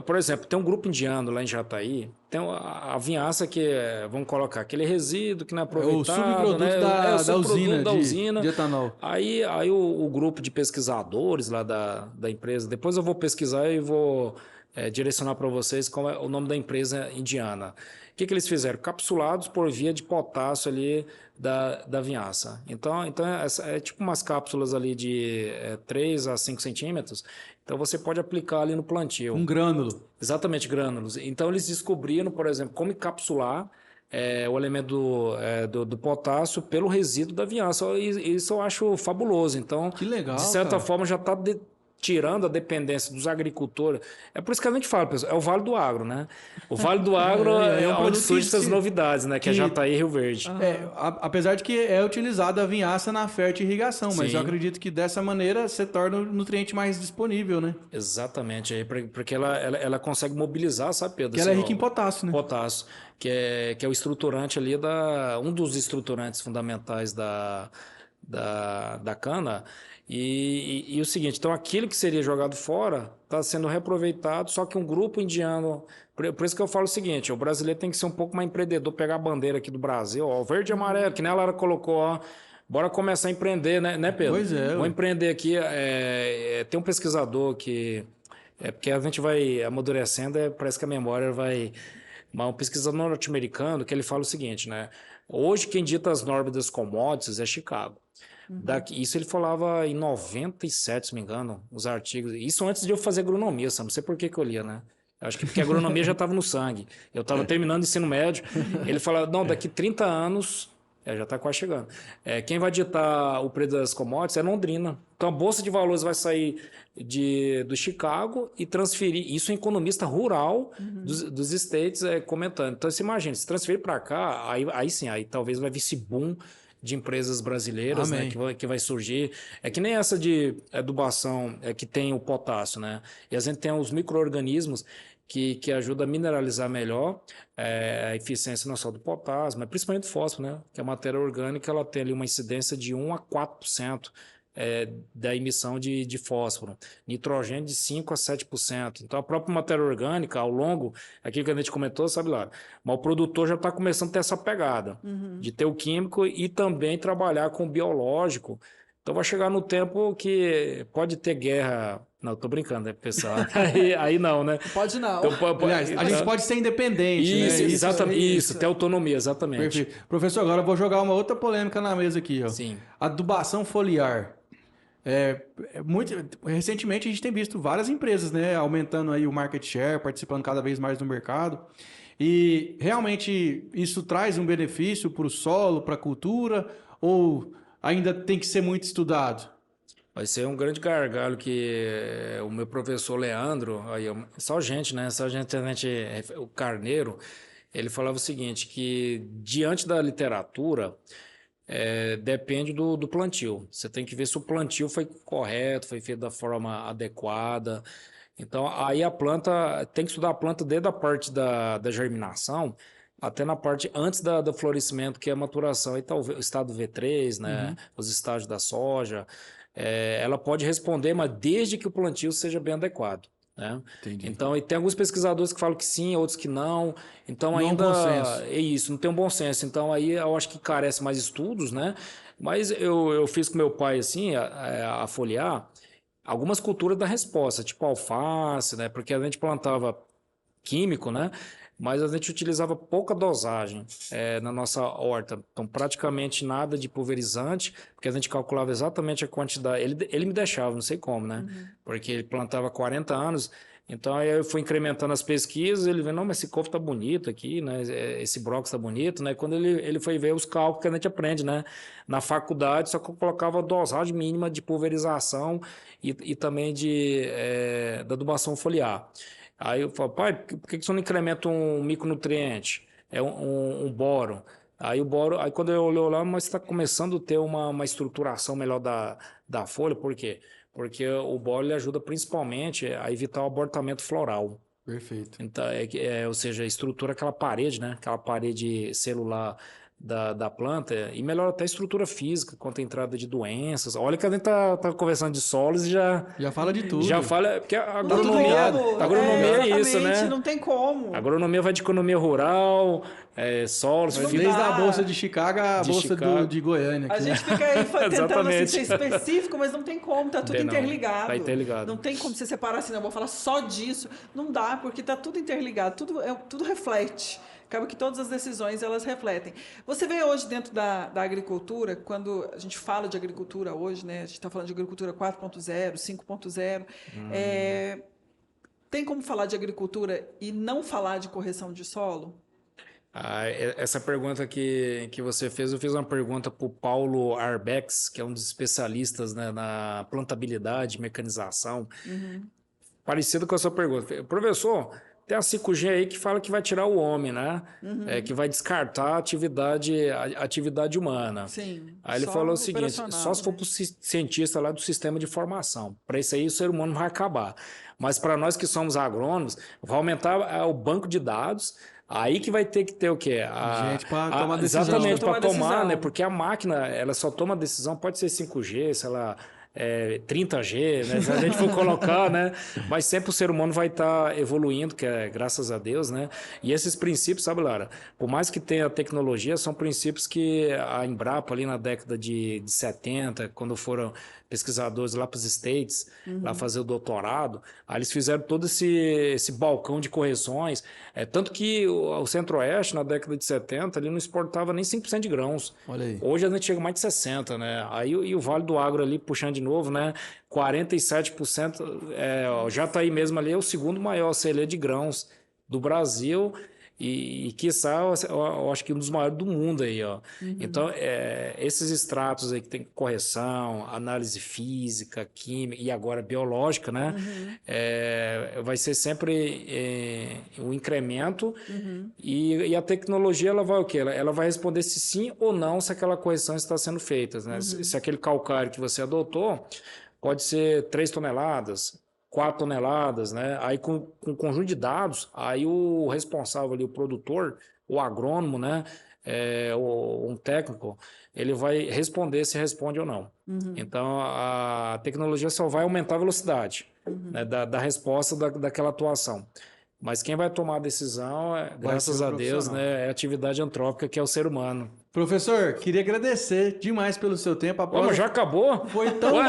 por exemplo, tem um grupo indiano lá em Jataí, tem a vinhaça que vamos colocar aquele resíduo que não é aproveitado, o subproduto né? da subproduto da usina usina de etanol. Aí o grupo de pesquisadores lá da empresa, depois eu vou pesquisar e vou direcionar para vocês qual é o nome da empresa indiana. O que eles fizeram? Capsulados por via de potássio ali da vinhaça. Então é tipo umas cápsulas ali de 3 a 5 centímetros. Então você pode aplicar ali no plantio. Um grânulo. Exatamente, grânulos. Então eles descobriram, por exemplo, como encapsular o elemento do potássio pelo resíduo da vinhaça. E isso eu acho fabuloso. Então, Que legal, de certa cara. forma, já está tirando a dependência dos agricultores. É por isso que a gente fala, pessoal, é o Vale do Agro, né? O Vale do Agro É um onde produto surgem essas que- novidades, né? Que é que- Jataí e Rio Verde. Apesar de que é utilizada a vinhaça na fértil-irrigação, mas Sim. eu acredito que dessa maneira você torna o nutriente mais disponível, né? Exatamente, porque ela consegue mobilizar, sabe, Pedro? Porque ela é Assim, rica em ó, potássio, né? potássio, que é o estruturante ali um dos estruturantes fundamentais da cana. E o seguinte, então aquilo que seria jogado fora está sendo reaproveitado, só que um grupo indiano. Por isso que eu falo o seguinte: o brasileiro tem que ser um pouco mais empreendedor, pegar a bandeira aqui do Brasil, ó, o verde e amarelo, que nem a Lara colocou, ó. Bora começar a empreender, né, Pedro? Pois é, Vou ué. empreender aqui. Tem um pesquisador que. Porque a gente vai amadurecendo, parece que a memória vai. Mas um pesquisador norte-americano que ele fala o seguinte, né? Hoje quem dita as normas das commodities é Chicago. Isso ele falava em 97, se não me engano, os artigos. Isso antes de eu fazer agronomia, sabe? Não sei por que eu lia, né? Eu acho que porque a agronomia já estava no sangue. Eu estava terminando o ensino médio. Ele fala, não, daqui 30 anos, já está quase chegando. Quem vai ditar o preço das commodities é Londrina. Então a Bolsa de Valores vai sair do Chicago e transferir. Isso é um economista rural dos States comentando. Então você imagina, se transferir para cá, aí sim, aí talvez vai vir esse boom de empresas brasileiras, né, Amém. que vai surgir. É que nem essa de adubação que tem o potássio, né? E a gente tem os micro-organismos que ajudam a mineralizar melhor a eficiência não só do potássio, mas principalmente do fósforo, né? Que a matéria orgânica ela tem ali uma incidência de 1 a 4% da emissão de fósforo, nitrogênio de 5 a 7%. Então, a própria matéria orgânica, ao longo, aquilo que a gente comentou, sabe lá, mas o produtor já está começando a ter essa pegada de ter o químico e também trabalhar com o biológico. Então, vai chegar no tempo que pode ter guerra. Não, tô brincando, né, pessoal? Aí não, né? Pode não. Então, Aliás, a gente pode ser independente, Isso, né? exatamente. Isso, ter autonomia, exatamente. Perfeito. Professor, agora eu vou jogar uma outra polêmica na mesa aqui, ó. Sim. Adubação foliar. Recentemente a gente tem visto várias empresas, né, aumentando aí o market share, participando cada vez mais do mercado. E realmente isso traz um benefício para o solo, para a cultura, ou ainda tem que ser muito estudado? Vai ser um grande gargalo que o meu professor Leandro, só gente, né? Só gente, o Carneiro, ele falava o seguinte, que diante da literatura, depende do plantio. Você tem que ver se o plantio foi correto, foi feito da forma adequada. Então, aí a planta, tem que estudar a planta desde a parte da germinação até na parte antes do florescimento, que é a maturação. Aí tá o estado V3, né? Os estágios da soja. Ela pode responder, mas desde que o plantio seja bem adequado. Né? Entendi. Então, e tem alguns pesquisadores que falam que sim, outros que não. Então, Não há um ainda bom senso. é isso, não tem um bom senso. Então, aí eu acho que carece mais estudos, né? Mas eu fiz com meu pai, assim, a folhear algumas culturas da resposta, tipo alface, né? Porque a gente plantava químico, né? Mas a gente utilizava pouca dosagem na nossa horta. Então, praticamente nada de pulverizante, porque a gente calculava exatamente a quantidade. Ele me deixava, não sei como, né? Porque ele plantava 40 anos. Então, aí eu fui incrementando as pesquisas, ele vê, não, mas esse couve tá bonito aqui, né? Esse brócolis tá bonito, né? Quando ele foi ver os cálculos que a gente aprende, né? Na faculdade, só que eu colocava a dosagem mínima de pulverização e também da adubação foliar. Aí eu falo, pai, por que você não incrementa um micronutriente? Um boro. Aí o boro, aí quando eu olhei lá, mas está começando a ter uma estruturação melhor da folha, por quê? Porque o boro ele ajuda principalmente a evitar o abortamento floral. Perfeito. Então, ou seja, estrutura aquela parede, né? Aquela parede celular da planta e melhora até a estrutura física contra a entrada de doenças. Olha que a gente tá conversando de solos e Já fala de tudo. já fala, porque a Não tem agronomia, como. a agronomia é isso, Exatamente, né? não tem como. A agronomia vai de economia rural, solos, Não Desde dá. a Bolsa de Chicago à De Bolsa Chicago. de Goiânia. A Aqui, né? gente fica aí tentando assim, Exatamente. ser específico, mas não tem como, tá tudo Tem não. interligado. Tá interligado. Não tem como você separar assim, não, vou falar só disso. Não dá, porque tá tudo interligado, tudo reflete. Acaba que todas as decisões, elas refletem. Você vê hoje dentro da agricultura, quando a gente fala de agricultura hoje, né? A gente está falando de agricultura 4.0, 5.0, tem como falar de agricultura e não falar de correção de solo? Essa pergunta que você fez, eu fiz uma pergunta para o Paulo Arbex, que é um dos especialistas, né, na plantabilidade, mecanização, parecido com a sua pergunta. Professor, tem a 5G aí que fala que vai tirar o homem, né? Que vai descartar a atividade humana. Sim. Aí ele só falou o seguinte, operacional, só se for né? para o cientista lá do sistema de informação. Para isso aí o ser humano vai acabar. Mas para nós que somos agrônomos, vai aumentar o banco de dados. Aí que vai ter que ter o quê? Gente para tomar decisão. Exatamente, para tomar, decisão. né? Porque a máquina, ela só toma decisão, pode ser 5G, sei lá, 30G, né? Se a gente for colocar, né? Mas sempre o ser humano vai estar evoluindo, que é graças a Deus, né? E esses princípios, sabe, Lara? Por mais que tenha tecnologia, são princípios que a Embrapa, ali na década de 70, quando foram pesquisadores lá para os States, lá fazer o doutorado, aí eles fizeram todo esse balcão de correções, tanto que o Centro-Oeste, na década de 70, ele não exportava nem 5% de grãos. Olha aí. Hoje a gente chega mais de 60%, né? Aí e o Vale do Agro ali, puxando de novo, né? 47%, já está aí mesmo ali, é o segundo maior celeiro de grãos do Brasil e quiçá, eu acho que um dos maiores do mundo aí, ó. Então, esses extratos aí que tem correção, análise física, química e agora biológica, né? Vai ser sempre um incremento e a tecnologia, ela vai o quê? Ela vai responder se sim ou não se aquela correção está sendo feita, né? Se aquele calcário que você adotou pode ser 3 toneladas, 4 toneladas, né? Aí com um conjunto de dados, aí o responsável ali, o produtor, o agrônomo, né? Um técnico, ele vai responder se responde ou não. Então, a tecnologia só vai aumentar a velocidade, né, da resposta daquela atuação. Mas quem vai tomar a decisão, graças a Deus, né, é a atividade antrópica, que é o ser humano. Professor, queria agradecer demais pelo seu tempo. A prosa Já acabou? foi tão...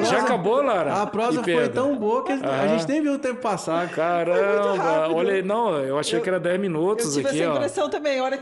Já acabou, Lara? A prosa E foi Pedro? tão boa que a gente nem viu o tempo passar. Caramba, rápido. olha aí, não, eu achei que era 10 Eu minutos tive aqui, essa ó. impressão também, a hora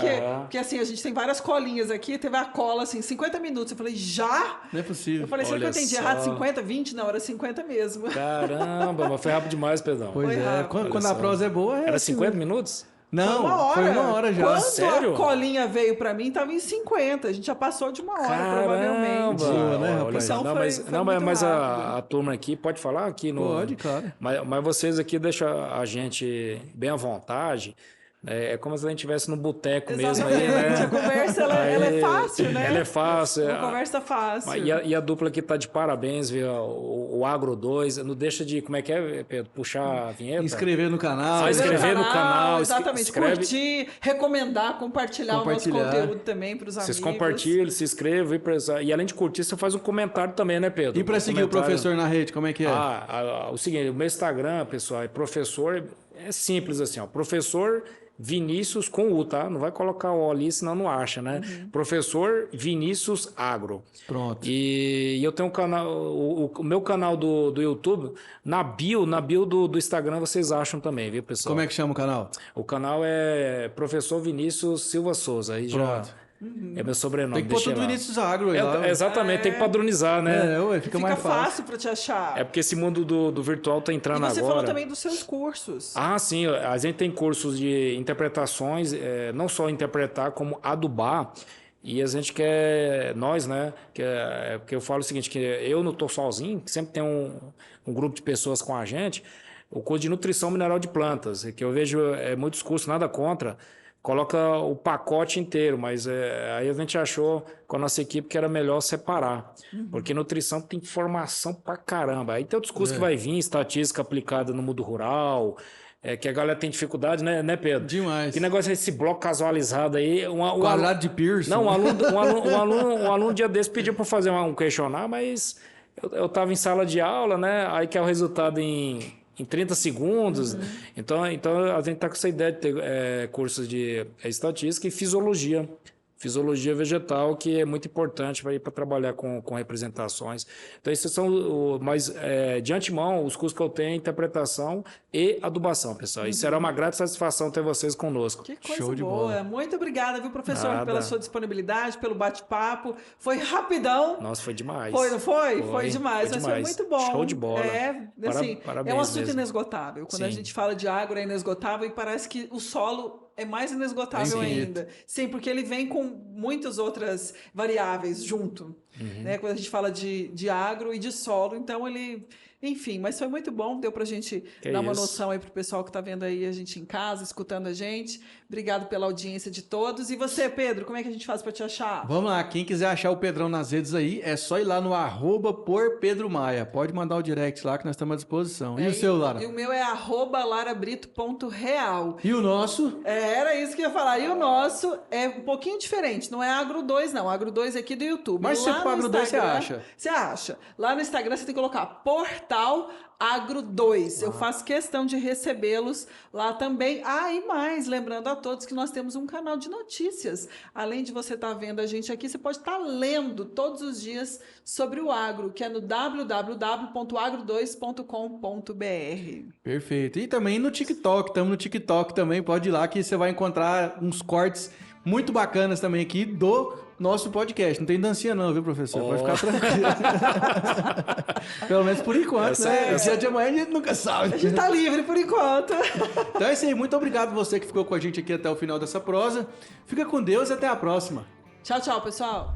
que assim, a gente tem várias colinhas aqui, teve a cola assim, 50 minutos. Eu falei, já? Não é possível. Eu falei, será que eu Olha entendi só. errado? 50, 20? Não, era 50 mesmo. Caramba, mas foi rápido demais, Pedrão. Pois Foi é, rápido. quando Olha a só. prosa é boa, Era assim 50 mesmo. minutos? Não, foi uma hora já. Quando Sério? a colinha veio pra mim, tava em 50. A gente já passou de uma hora, provavelmente. Boa, né, Olha rapaz? só. Então Não, foi- mas, foi não, muito mas rápido. a turma aqui pode falar aqui no. Pode, claro. Mas vocês aqui deixam a gente bem à vontade. É como se a gente estivesse no boteco mesmo aí, Exatamente. né? A conversa, ela é fácil, né? Ela é fácil. Uma conversa fácil. E a dupla aqui tá de parabéns, viu? O Agro 2. Não deixa de, como é que é, Pedro? Puxar a vinheta? Inscrever no canal. Ah, né? inscrever no canal, Exatamente. escreve- Curtir, recomendar, compartilhar o nosso Compartilhar. conteúdo também para os amigos. Vocês compartilham, se inscrevam. E além de curtir, você faz um comentário também, né, Pedro? E pra seguir o Comentário. professor na rede, como é que é? O seguinte, o meu Instagram, pessoal, é professor, é simples assim, ó, professor Vinícius com U, tá? Não vai colocar o ali, senão não acha, né? Professor Vinícius Agro. Pronto. E eu tenho um canal, o meu canal do YouTube, na bio do Instagram vocês acham também, viu, pessoal? Como é que chama o canal? O canal é Professor Vinícius Silva Souza, aí já Pronto. é meu sobrenome. Tem que pôr deixa tudo lá. Vinícius Agro aí lá. Exatamente, tem que padronizar, né? Ué, fica mais fácil. fácil para te achar. É porque esse mundo do virtual tá E entrando você agora. falou também dos seus cursos. Ah, sim. A gente tem cursos de interpretações, não só interpretar, como adubar. E a gente quer, nós, né? Porque eu falo o seguinte, que eu não estou sozinho, que sempre tem um grupo de pessoas com a gente. O curso de nutrição mineral de plantas, que eu vejo muitos cursos, nada contra, coloca o pacote inteiro, mas aí a gente achou com a nossa equipe que era melhor separar, porque nutrição tem informação pra caramba. Aí tem outros cursos que vai vir, estatística aplicada no mundo rural, que a galera tem dificuldade, né, Pedro? Demais. Que negócio é esse bloco casualizado aí? Quadrado de Pearson. Não, um aluno dia desse pediu para fazer um questionário, mas eu estava em sala de aula, né? Aí que é o resultado em 30 segundos. Então a gente está com essa ideia de ter cursos de estatística e fisiologia. Fisiologia vegetal, que é muito importante para trabalhar com representações. Então, esses são mas de antemão, os cursos que eu tenho, interpretação e adubação, pessoal. E será uma grata satisfação ter vocês conosco. Que coisa Show de boa. bola. Muito obrigada, viu, professor, Nada. pela sua disponibilidade, pelo bate-papo. Foi rapidão. Nossa, foi demais. Foi, não foi? Foi demais, foi mas foi muito bom. Show de bola. Assim, Parabéns é um assunto mesmo. inesgotável. Quando a Sim. gente fala de agro, é inesgotável e parece que o solo é mais inesgotável É infinito. ainda. Sim, porque ele vem com muitas outras variáveis junto. Né? Quando a gente fala de agro e de solo, então ele... Enfim, mas foi muito bom, deu pra gente dar uma noção aí pro pessoal que tá vendo aí a gente em casa, escutando a gente. Obrigado pela audiência de todos. E você, Pedro, como é que a gente faz pra te achar? Vamos lá, quem quiser achar o Pedrão nas redes aí, é só ir lá no @porpedromaia. Pode mandar o direct lá que nós estamos à disposição. E o seu, Lara? E o meu é @larabrito.real. E o nosso? Era isso que eu ia falar. E o nosso é um pouquinho diferente. Não é Agro 2, não. Agro 2 é aqui do YouTube. Mas se Lá for no Agro 2, você Instagram- acha? Você acha. Lá no Instagram você tem que colocar Portal Agro 2. Eu faço questão de recebê-los lá também. Ah, e mais, lembrando a todos que nós temos um canal de notícias. Além de você estar vendo a gente aqui, você pode estar lendo todos os dias sobre o agro, que é no www.agro2.com.br. Perfeito. E também no TikTok, estamos no TikTok também, pode ir lá que você vai encontrar uns cortes muito bacanas também aqui do nosso podcast. Não tem dancinha não, viu, professor? Pode ficar tranquilo. Pelo menos por enquanto, né? Dia de amanhã a gente nunca sabe. A gente tá livre por enquanto. Então é isso aí. Muito obrigado você que ficou com a gente aqui até o final dessa prosa. Fica com Deus e até a próxima. Tchau, tchau, pessoal.